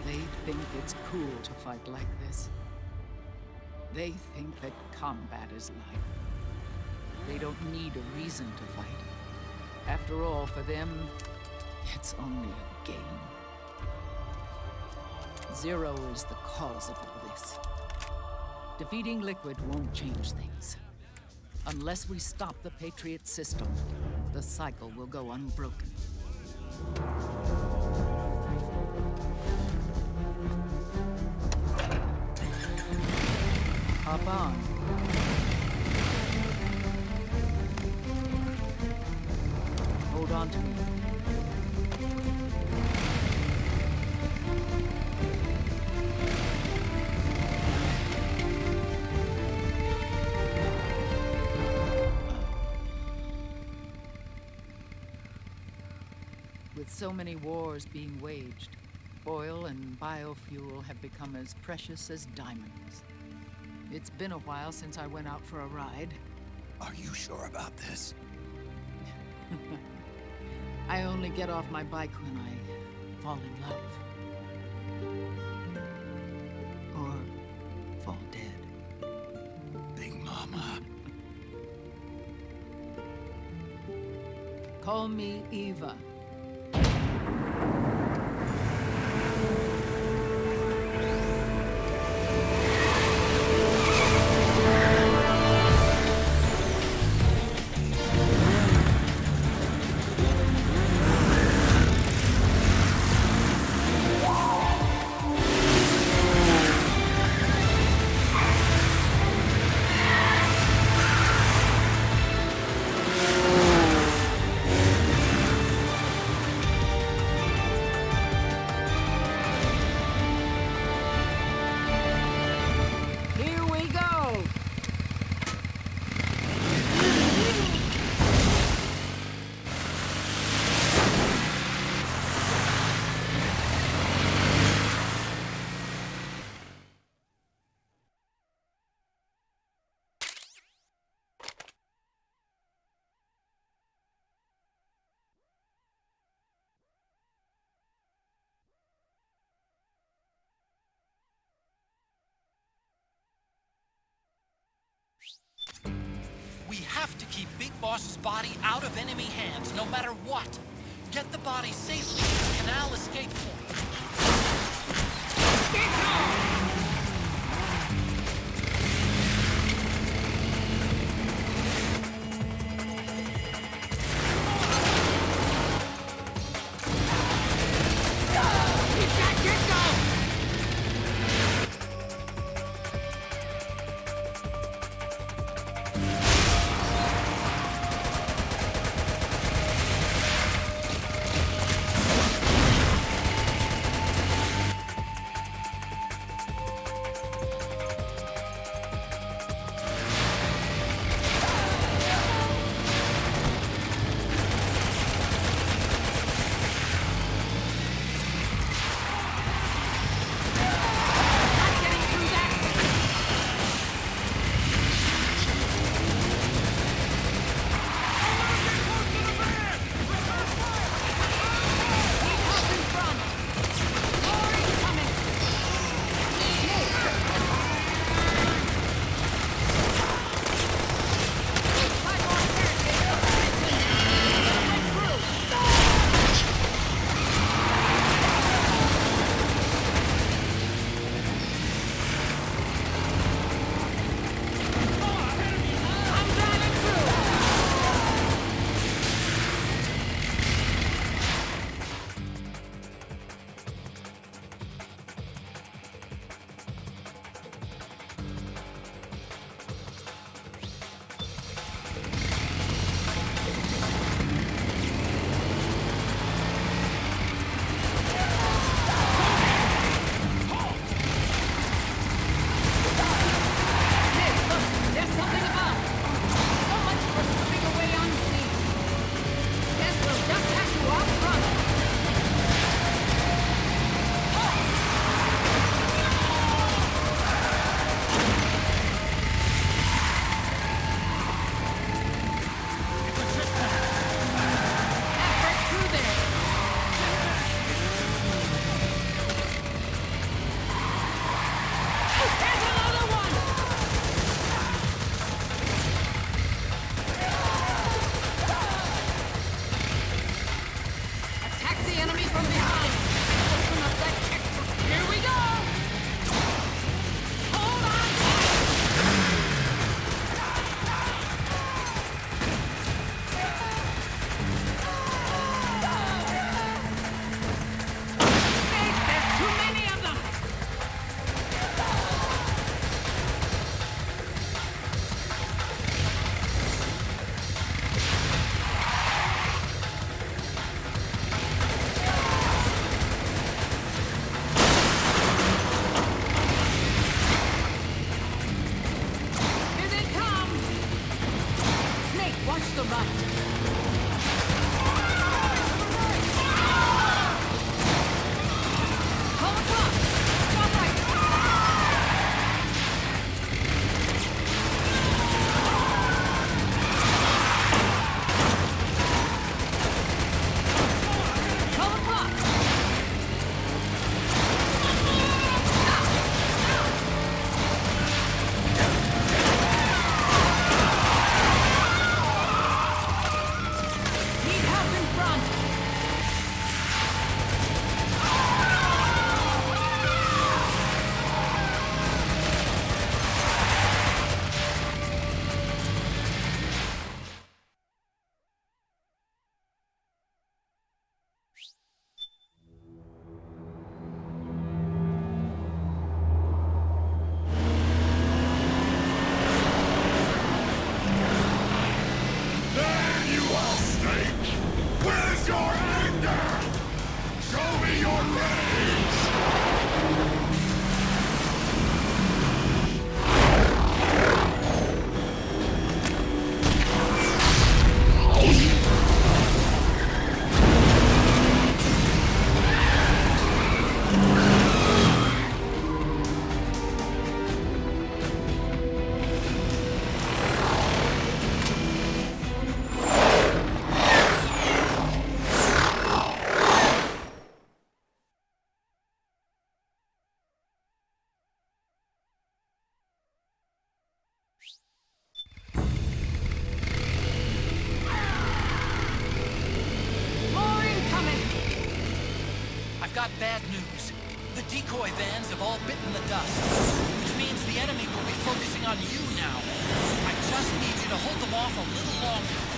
They think it's cool to fight like this. They think that combat is life. They don't need a reason to fight. After all, for them, it's only a game. Zero is the cause of all this. Defeating Liquid won't change things. Unless we stop the Patriot system, the cycle will go unbroken. Hop on. Hold on to me. With so many wars being waged, oil and biofuel have become as precious as diamonds. It's been a while since I went out for a ride. Are you sure about this? I only get off my bike when I fall in love. Or fall dead. Big Mama. Call me Eva. We have to keep Big Boss's body out of enemy hands, no matter what. Get the body safely to the canal escape point. I've got bad news. The decoy vans have all bitten the dust, which means the enemy will be focusing on you now. I just need you to hold them off a little longer.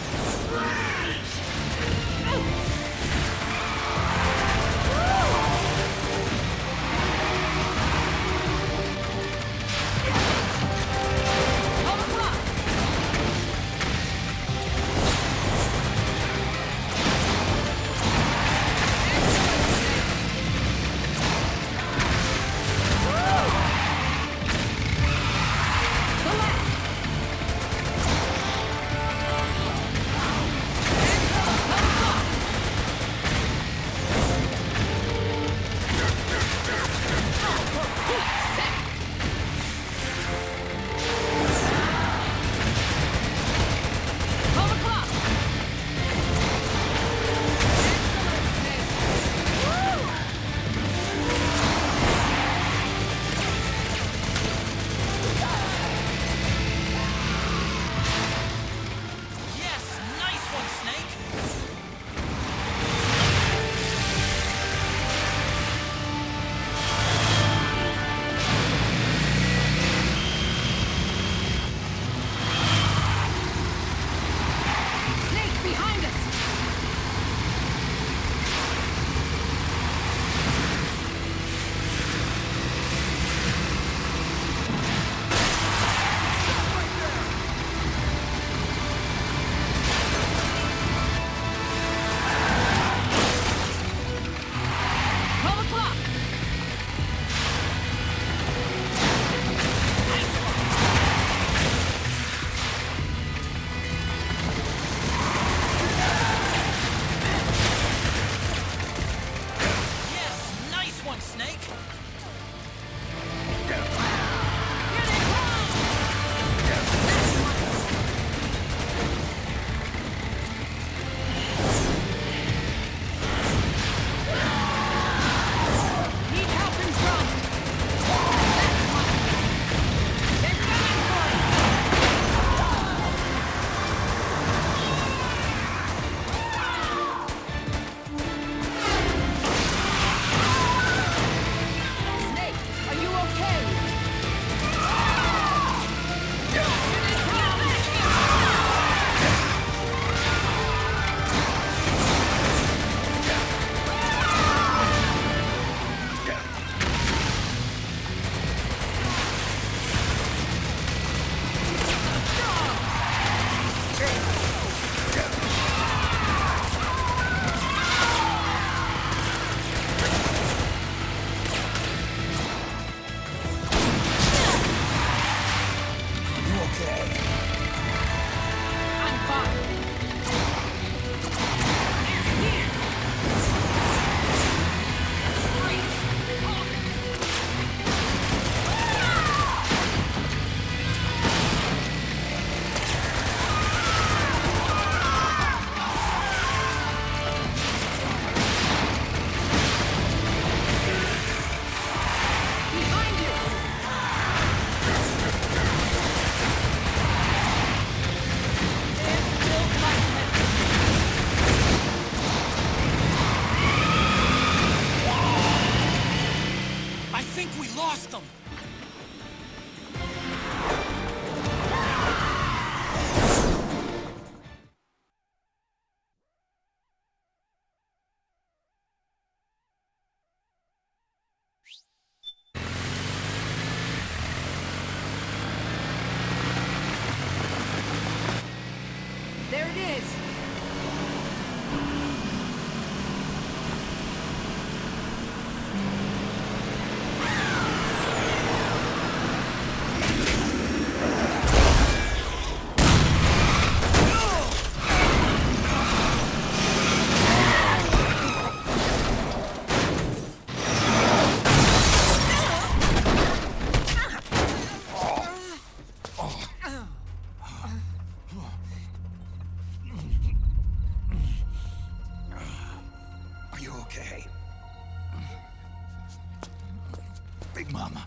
Big Mama,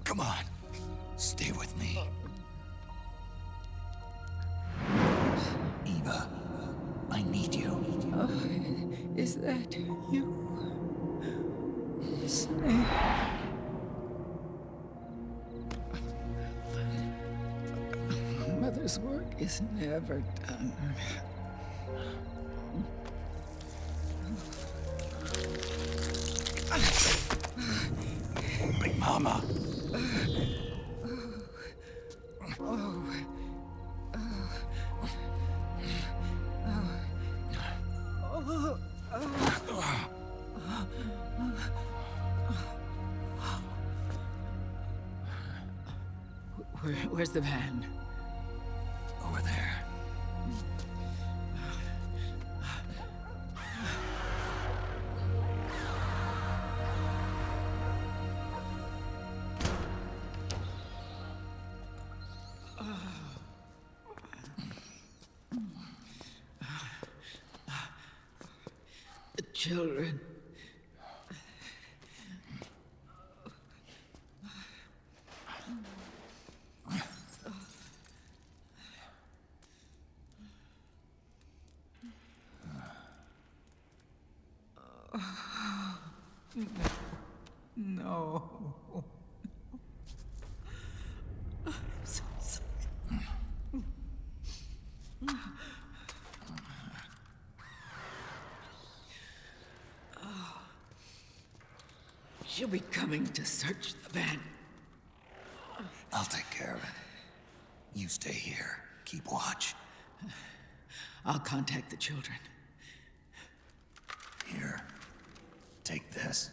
come on. Stay with me. Eva, I need you. Is that you? Father's work is never done. Big Mama. Where's the van? Over there. The children. No. I'm so sorry. She'll be coming to search the van. I'll take care of it. You stay here. Keep watch. I'll contact the children. Here. Take this.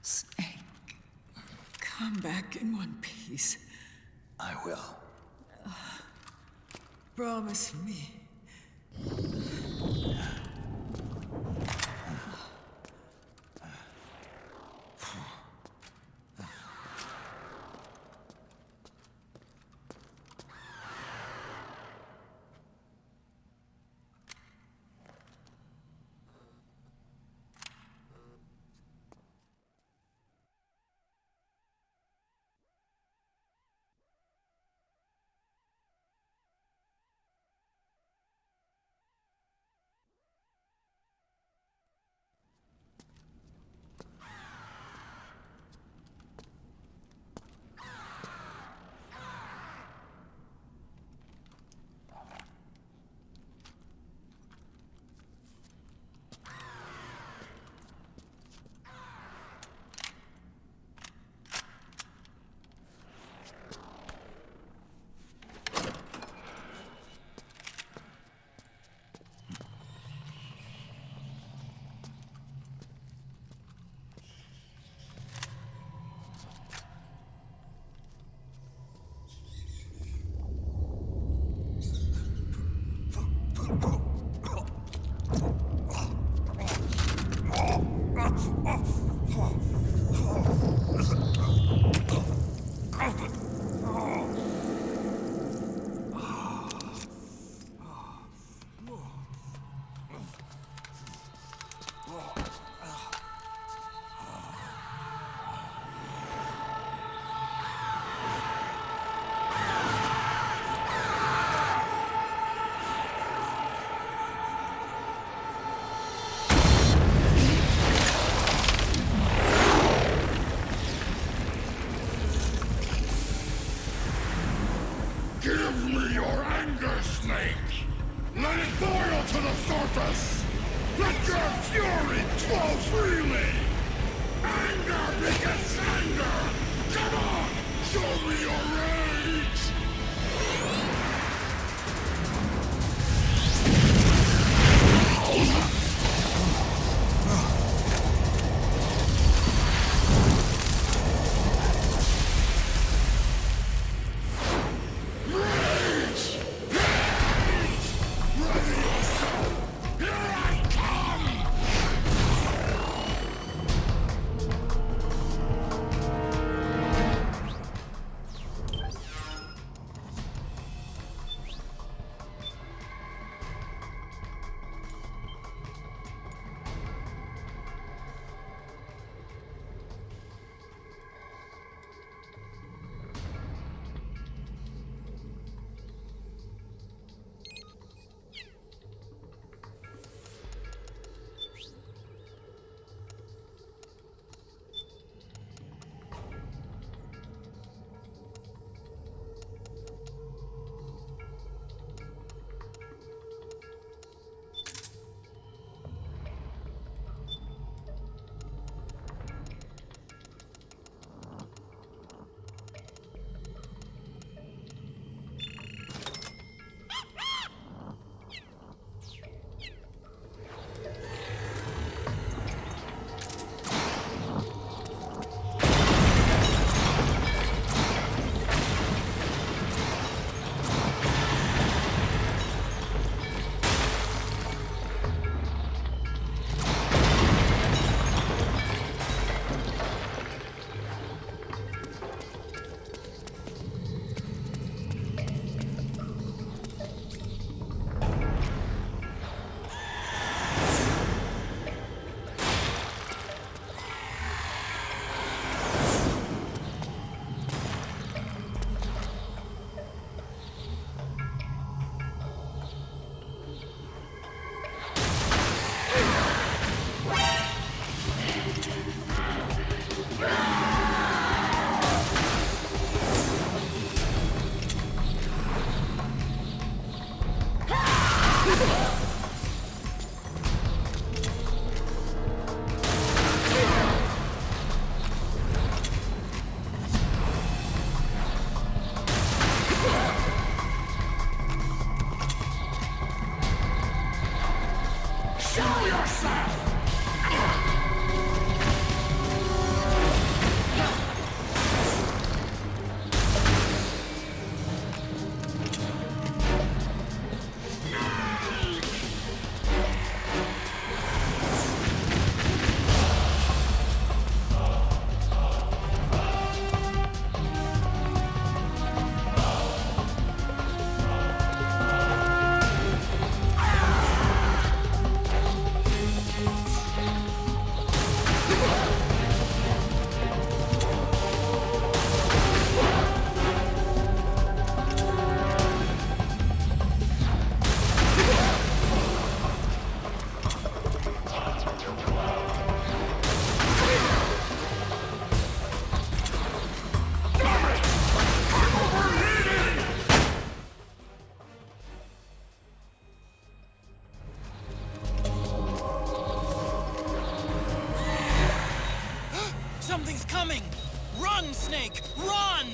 Snake, come back in one piece. I will. Promise me. Give me your anger, Snake! Let it boil to the surface! Let your fury flow freely! Anger begets anger! Come on! Show me your rage! Show yourself! Something's coming! Run, Snake! Run!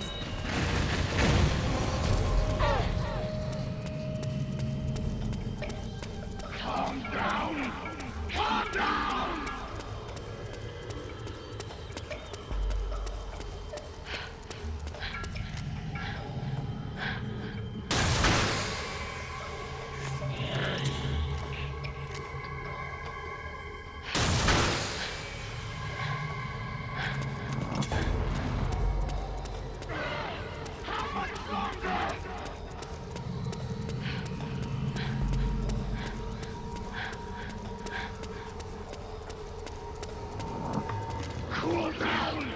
Calm down! Calm down! Cool down!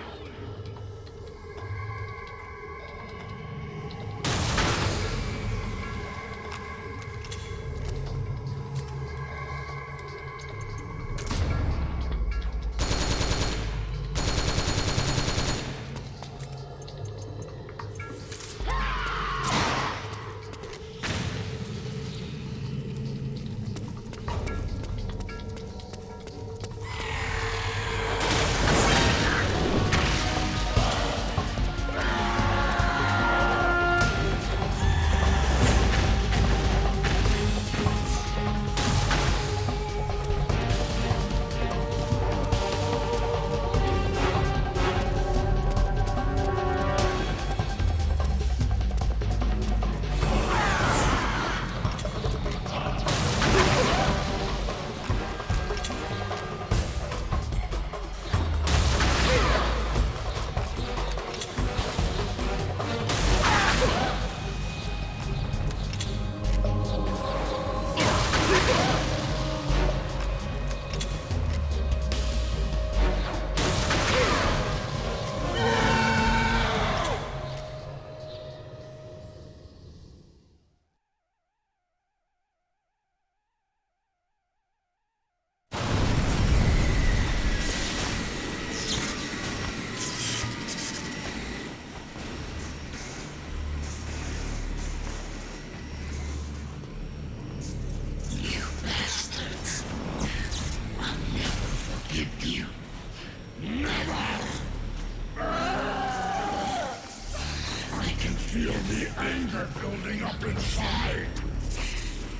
Feel the anger building up inside.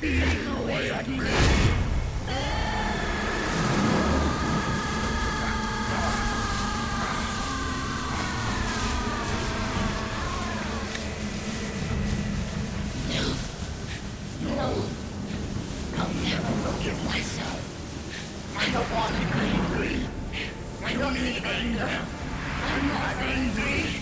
Eating away at me. No. I'll never forgive myself. I don't want to be angry. I don't need anger. I'm not angry.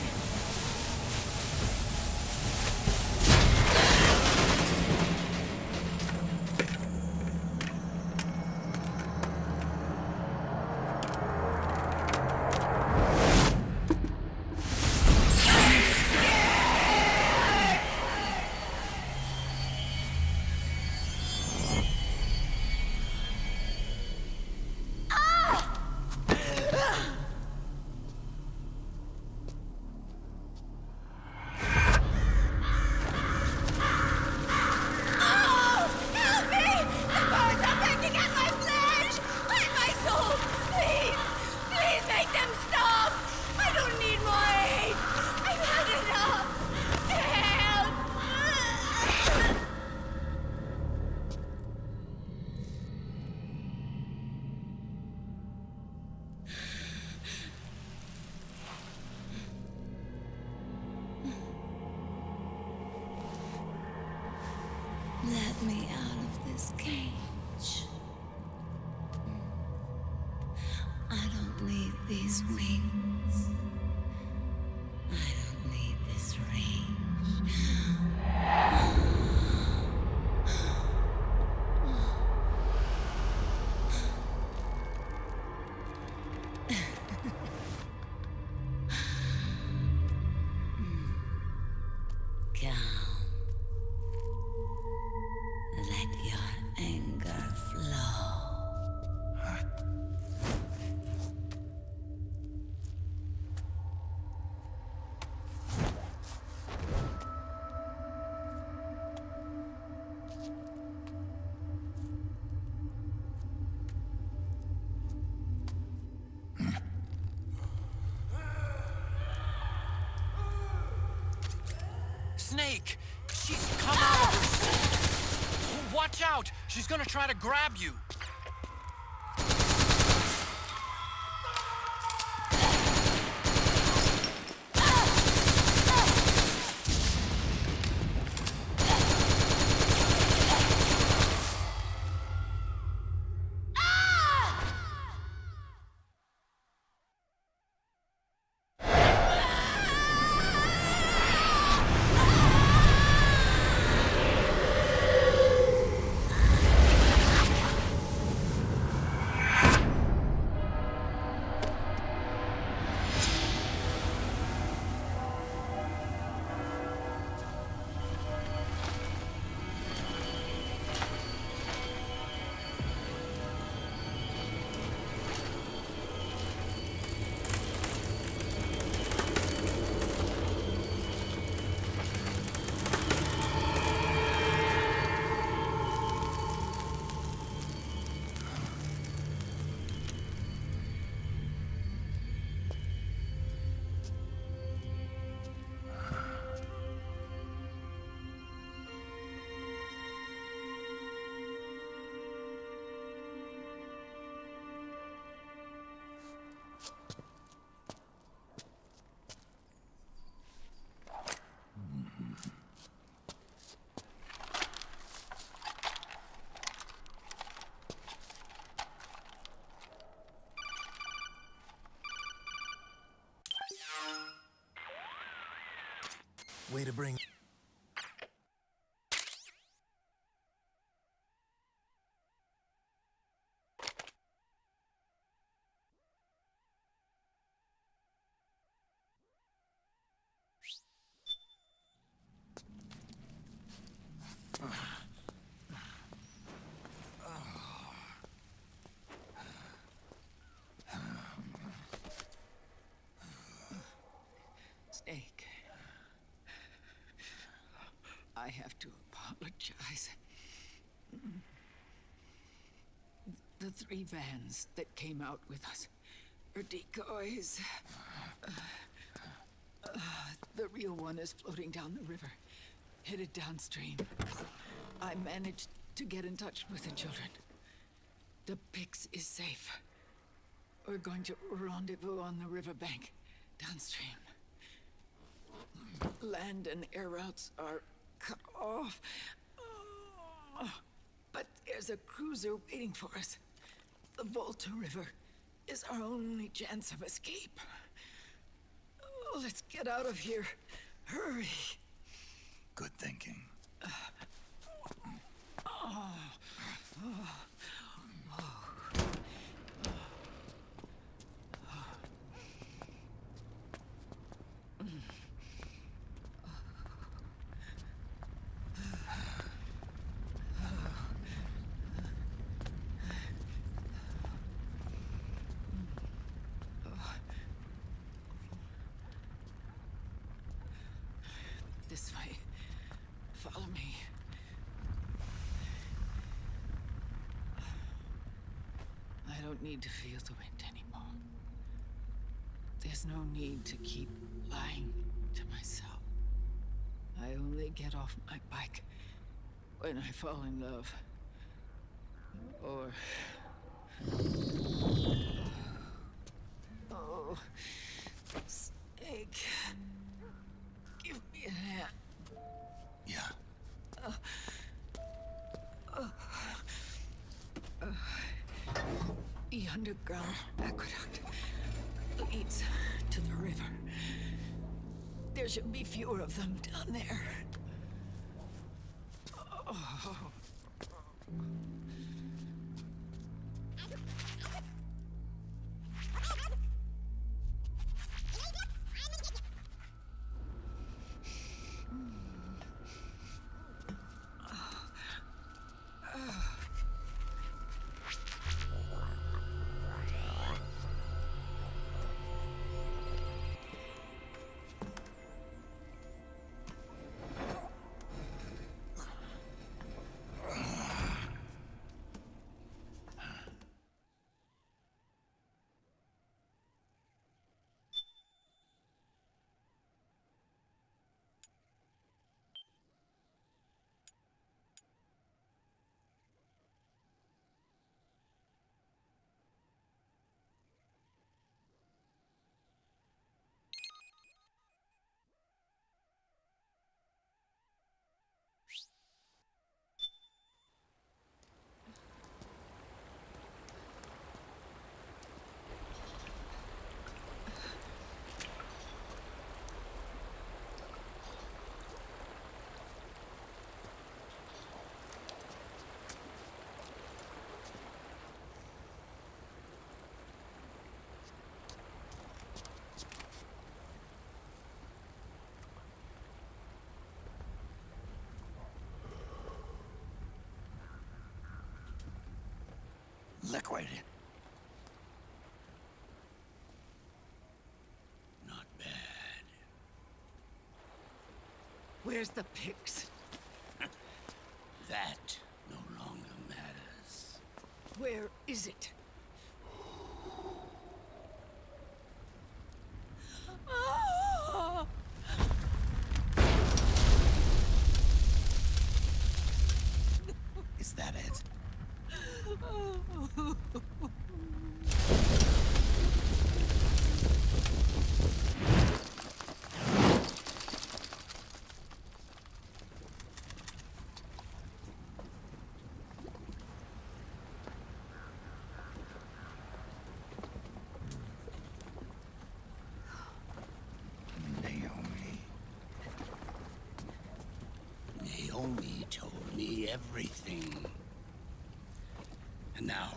Let me out of this cage. I don't need these wings. I don't need this range. Calm. Let your anger flow. Snake! She's come out of her... Watch out! She's gonna try to grab you! Way to bring... Snake. I have to apologize. The 3 vans that came out with us are decoys. The real one is floating down the river, headed downstream. I managed to get in touch with the children. The Pix is safe. We're going to rendezvous on the riverbank, downstream. Land and air routes are cut off. But there's a cruiser waiting for us. The Volta River is our only chance of escape. Let's get out of here. Hurry. Good thinking. This way. Follow me. I don't need to feel the wind anymore. There's no need to keep lying to myself. I only get off my bike when I fall in love. Or The underground aqueduct leads to the river. There should be fewer of them down there. Oh. Liquid. Not bad. Where's the pigs? That no longer matters. Where is it? Is that it? Naomi told me everything. And now,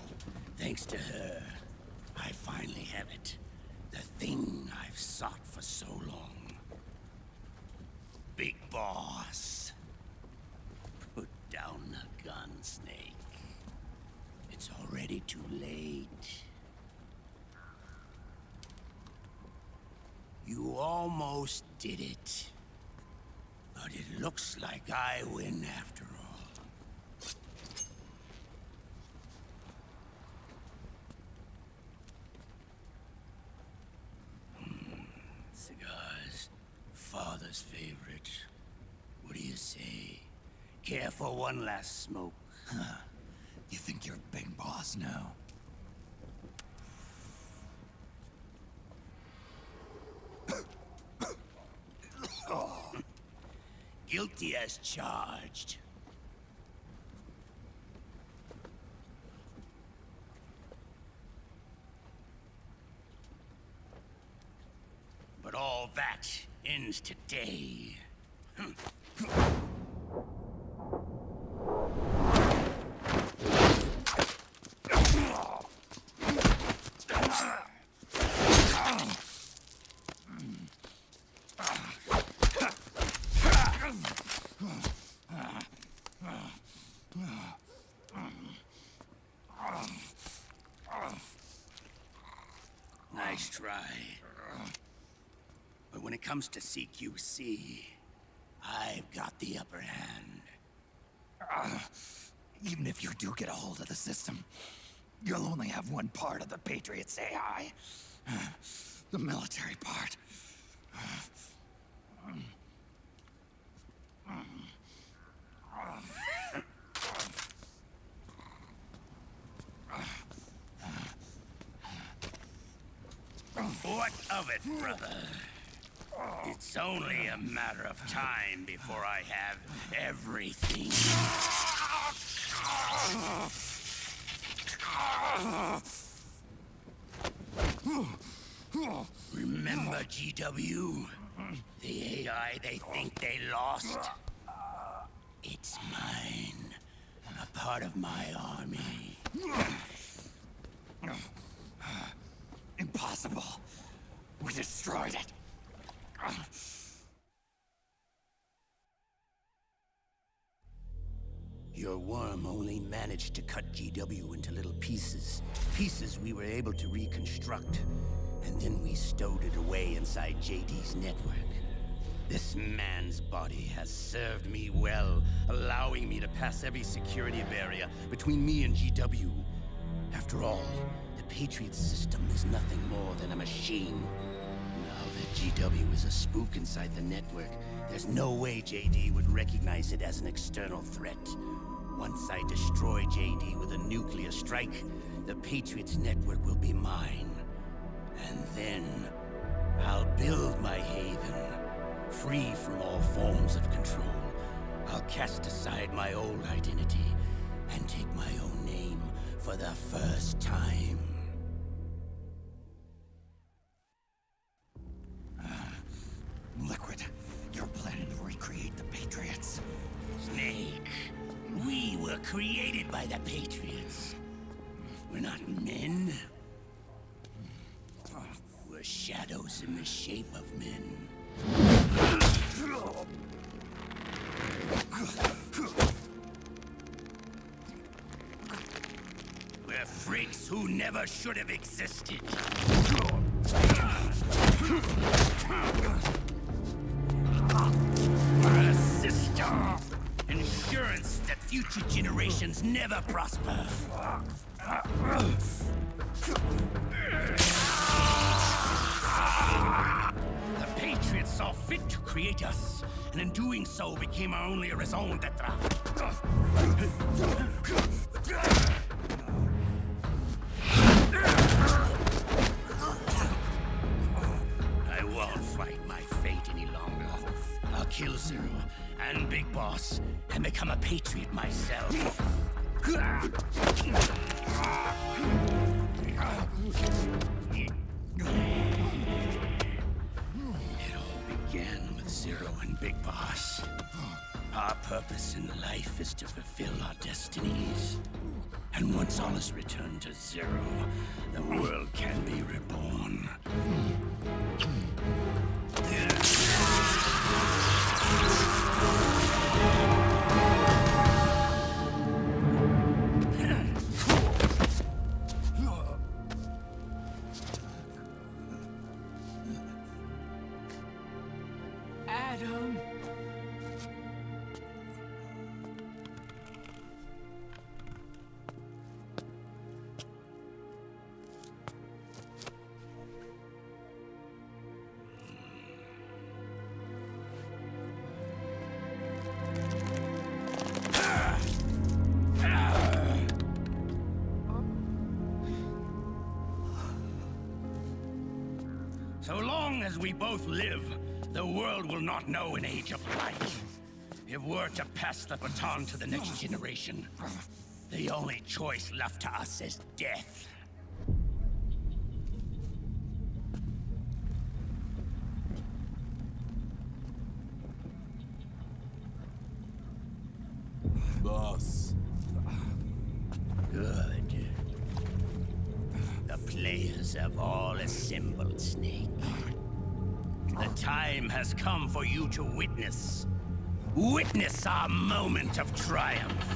thanks to her, I finally have it. The thing I've sought for so long. Big boss. Put down the gun, Snake. It's already too late. You almost did it. But it looks like I win after all. Cigars. Father's favorite. What do you say? Care for one last smoke? Huh. You think you're a big boss now? Guilty as charged. But all that ends today. Nice try. But when it comes to CQC, I've got the upper hand. Even if you do get a hold of the system, you'll only have one part of the Patriots AI. The military part. What of it, brother? It's only a matter of time before I have everything. Remember, GW? The AI they think they lost? It's mine. A part of my army. Impossible. We destroyed it. Your worm only managed to cut GW into little pieces. Pieces we were able to reconstruct. And then we stowed it away inside JD's network. This man's body has served me well, allowing me to pass every security barrier between me and GW. After all, the Patriots system is nothing more than a machine. Now that GW is a spook inside the network, there's no way JD would recognize it as an external threat. Once I destroy JD with a nuclear strike, the Patriots network will be mine. And then, I'll build my haven, free from all forms of control. I'll cast aside my old identity and take my own name for the first time. Liquid, you're planning to recreate the Patriots. Snake, we were created by the Patriots. We're not men. We're shadows in the shape of men. We're freaks who never should have existed. We're a system. Insurance that future generations never prosper. The Patriots saw fit to create us, and in doing so became our only raison d'etre. I won't fight my fate any longer. I'll kill Zero and Big Boss and become a Patriot myself. It all began with Zero and Big Boss. Our purpose in life is to fulfill our destinies. And once all is returned to Zero, the world can be reborn. Adam. So long as we both live, the world will not know an age of light. If we're to pass the baton to the next generation, the only choice left to us is death. Boss. Good. The players have all assembled, Snake. The time has come for you to witness our moment of triumph.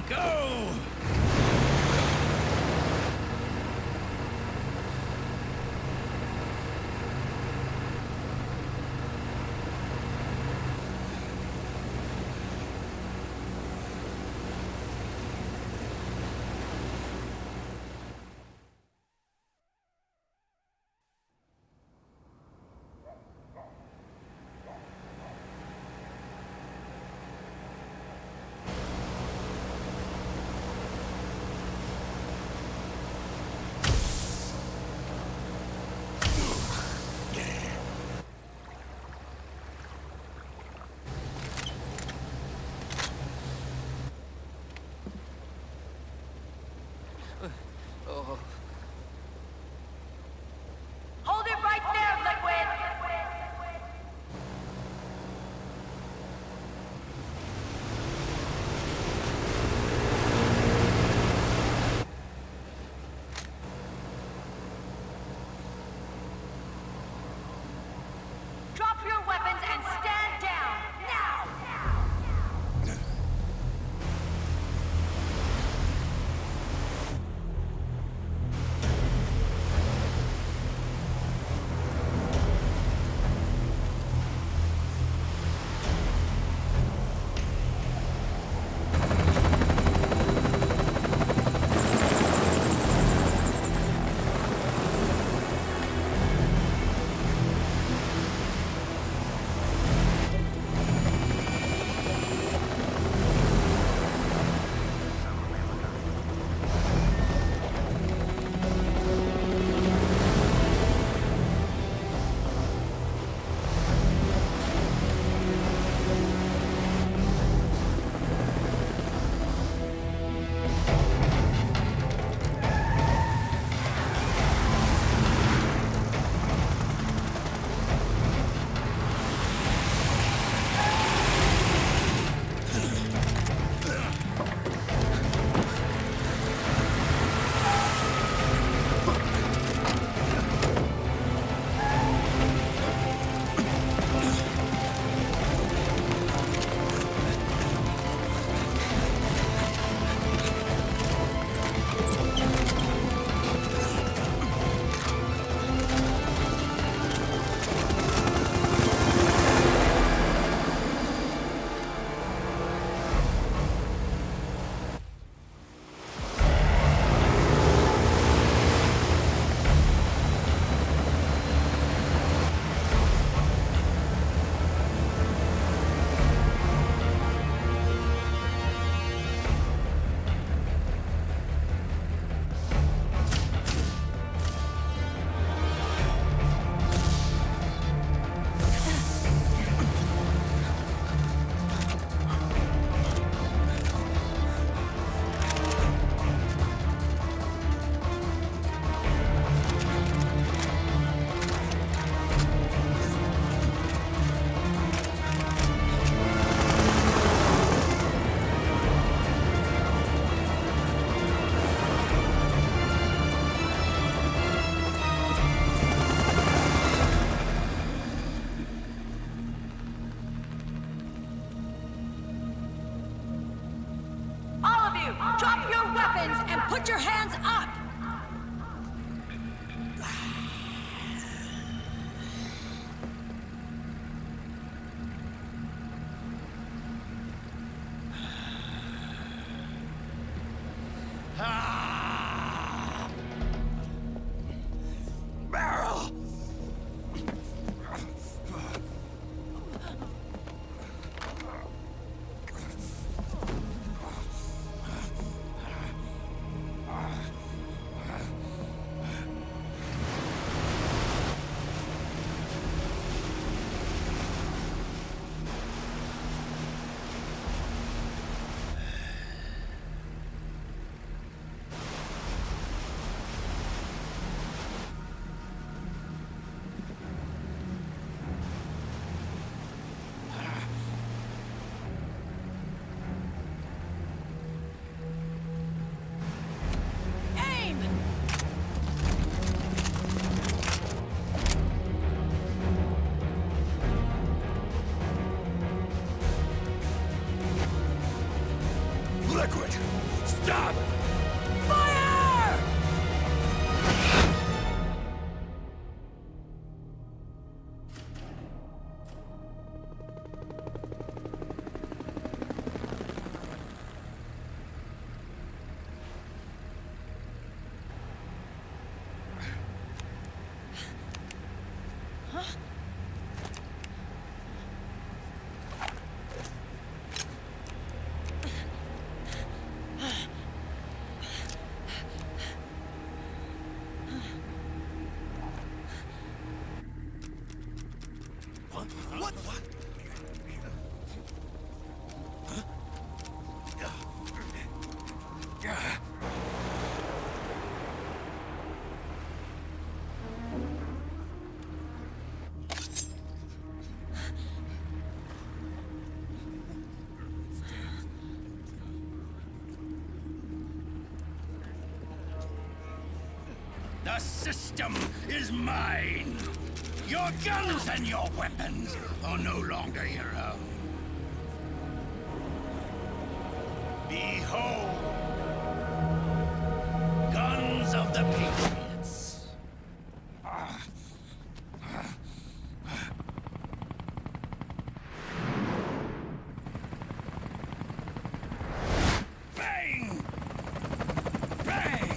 Go! Hold it right there, Liquid! Drop your weapons and stand down, now! Drop your weapons and put your hands up! The system is mine. Your guns and your weapons are no longer your own. Behold, guns of the Patriots. Bang! Bang!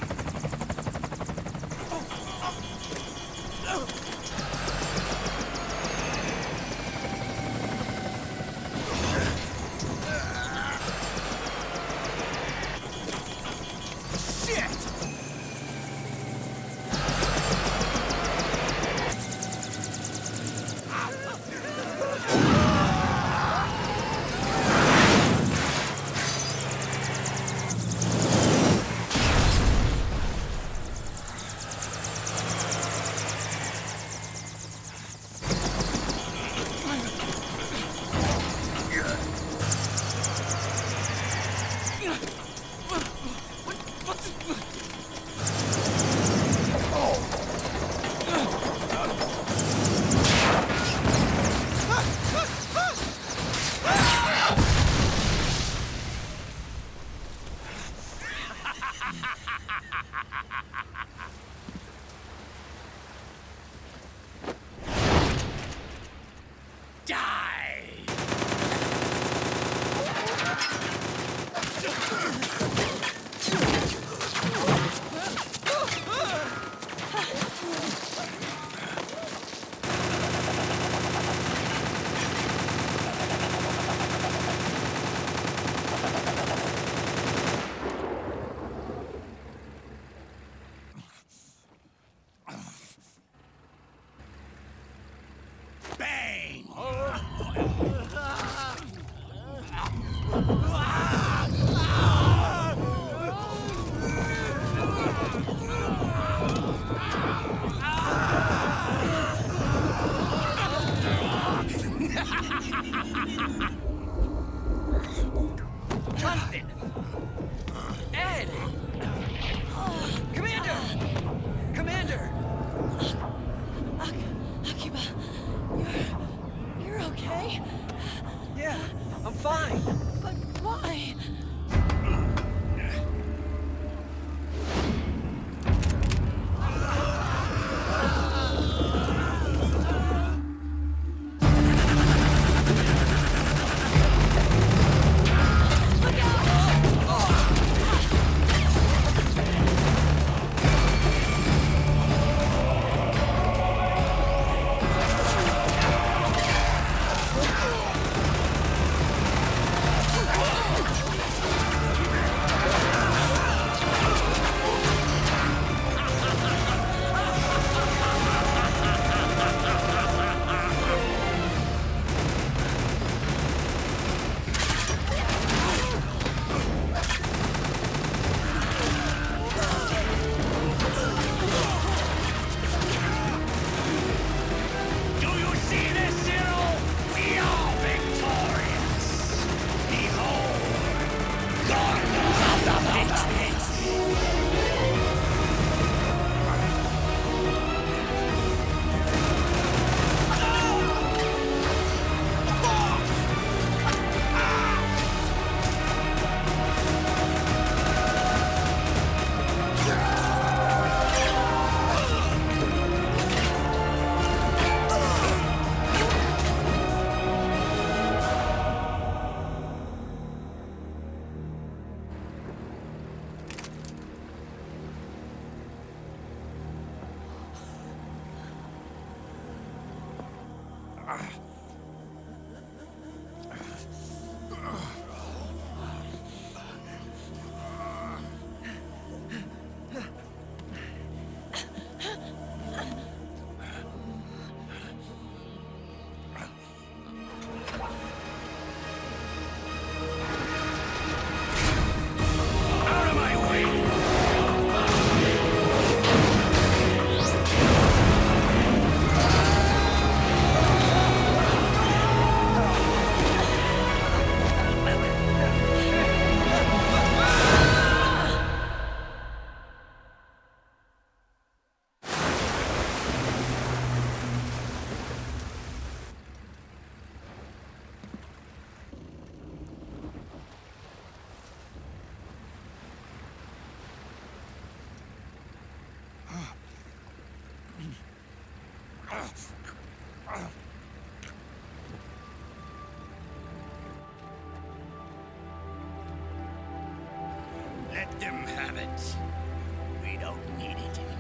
Bang! Let them have it. We don't need it anymore.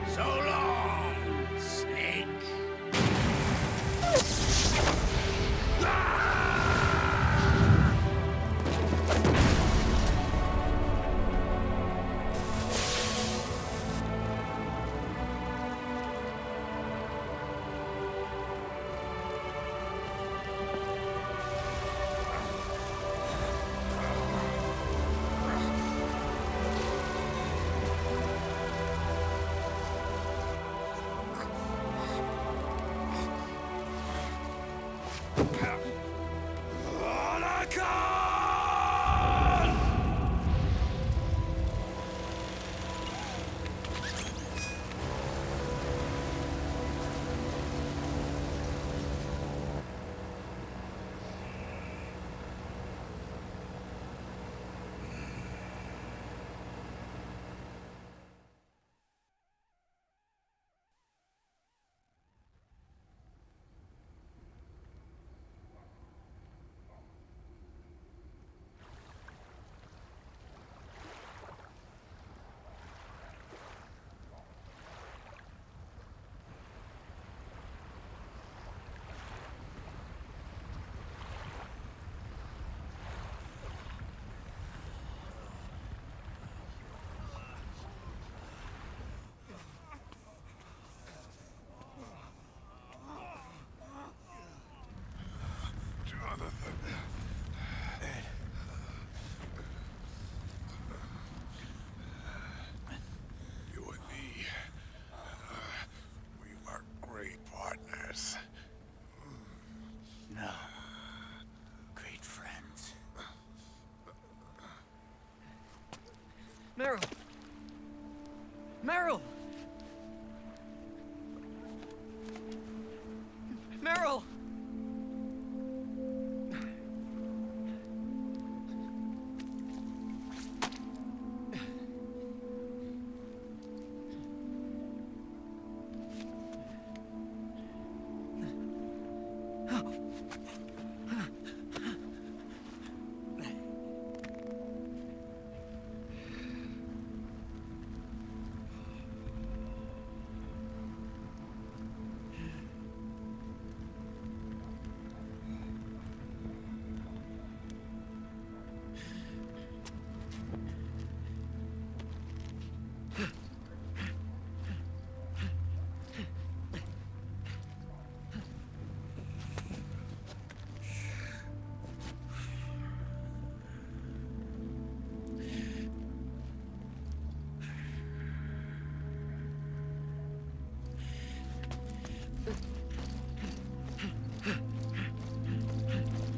So long, Snake. You and me, we were great partners. No. Great friends. Meryl! Meryl! Meryl!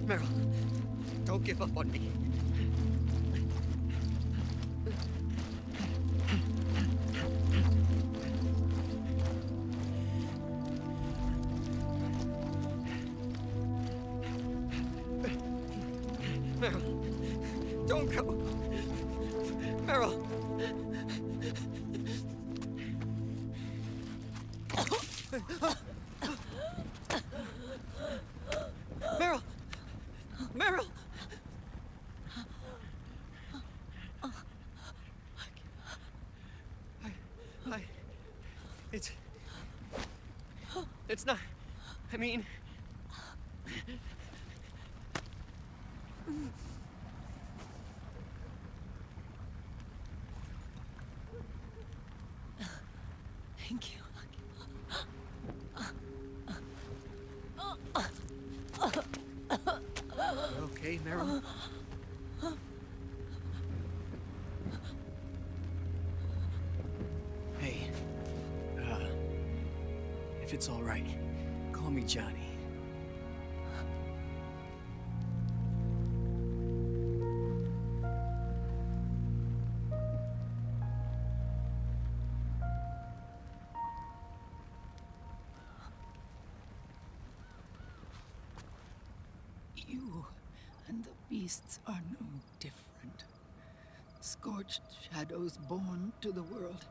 Meryl, don't give up on me. Meryl, don't go. Meryl. Meryl! Meryl! It's not... I mean... Thank you. Okay, Meryl? it's all right, call me Johnny. You and the beasts are no different. Scorched shadows born to the world.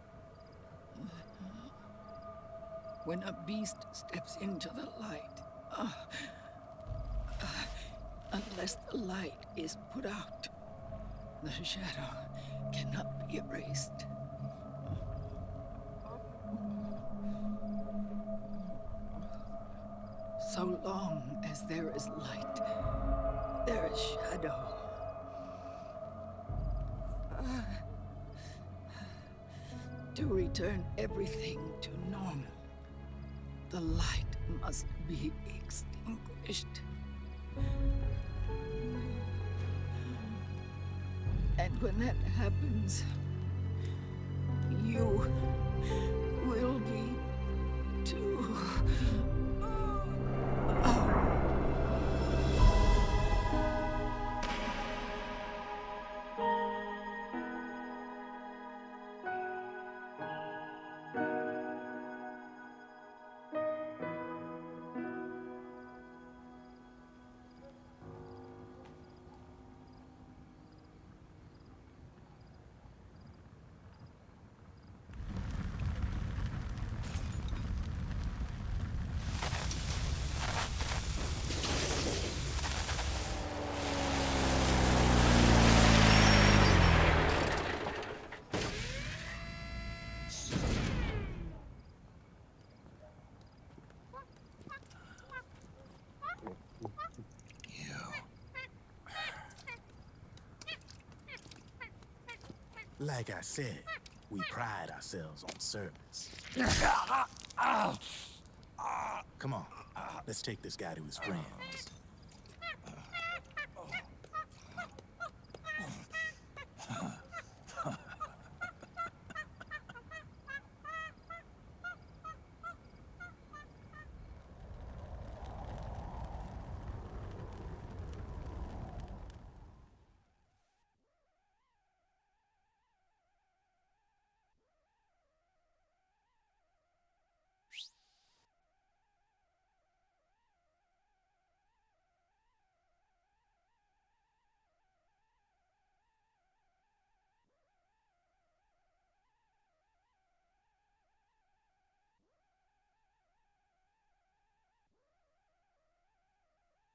When a beast steps into the light, unless the light is put out, the shadow cannot be erased. So long as there is light, there is shadow. To return everything to normal, the light must be extinguished. And when that happens, you will be too. Like I said, we pride ourselves on service. Come on, let's take this guy to his friends.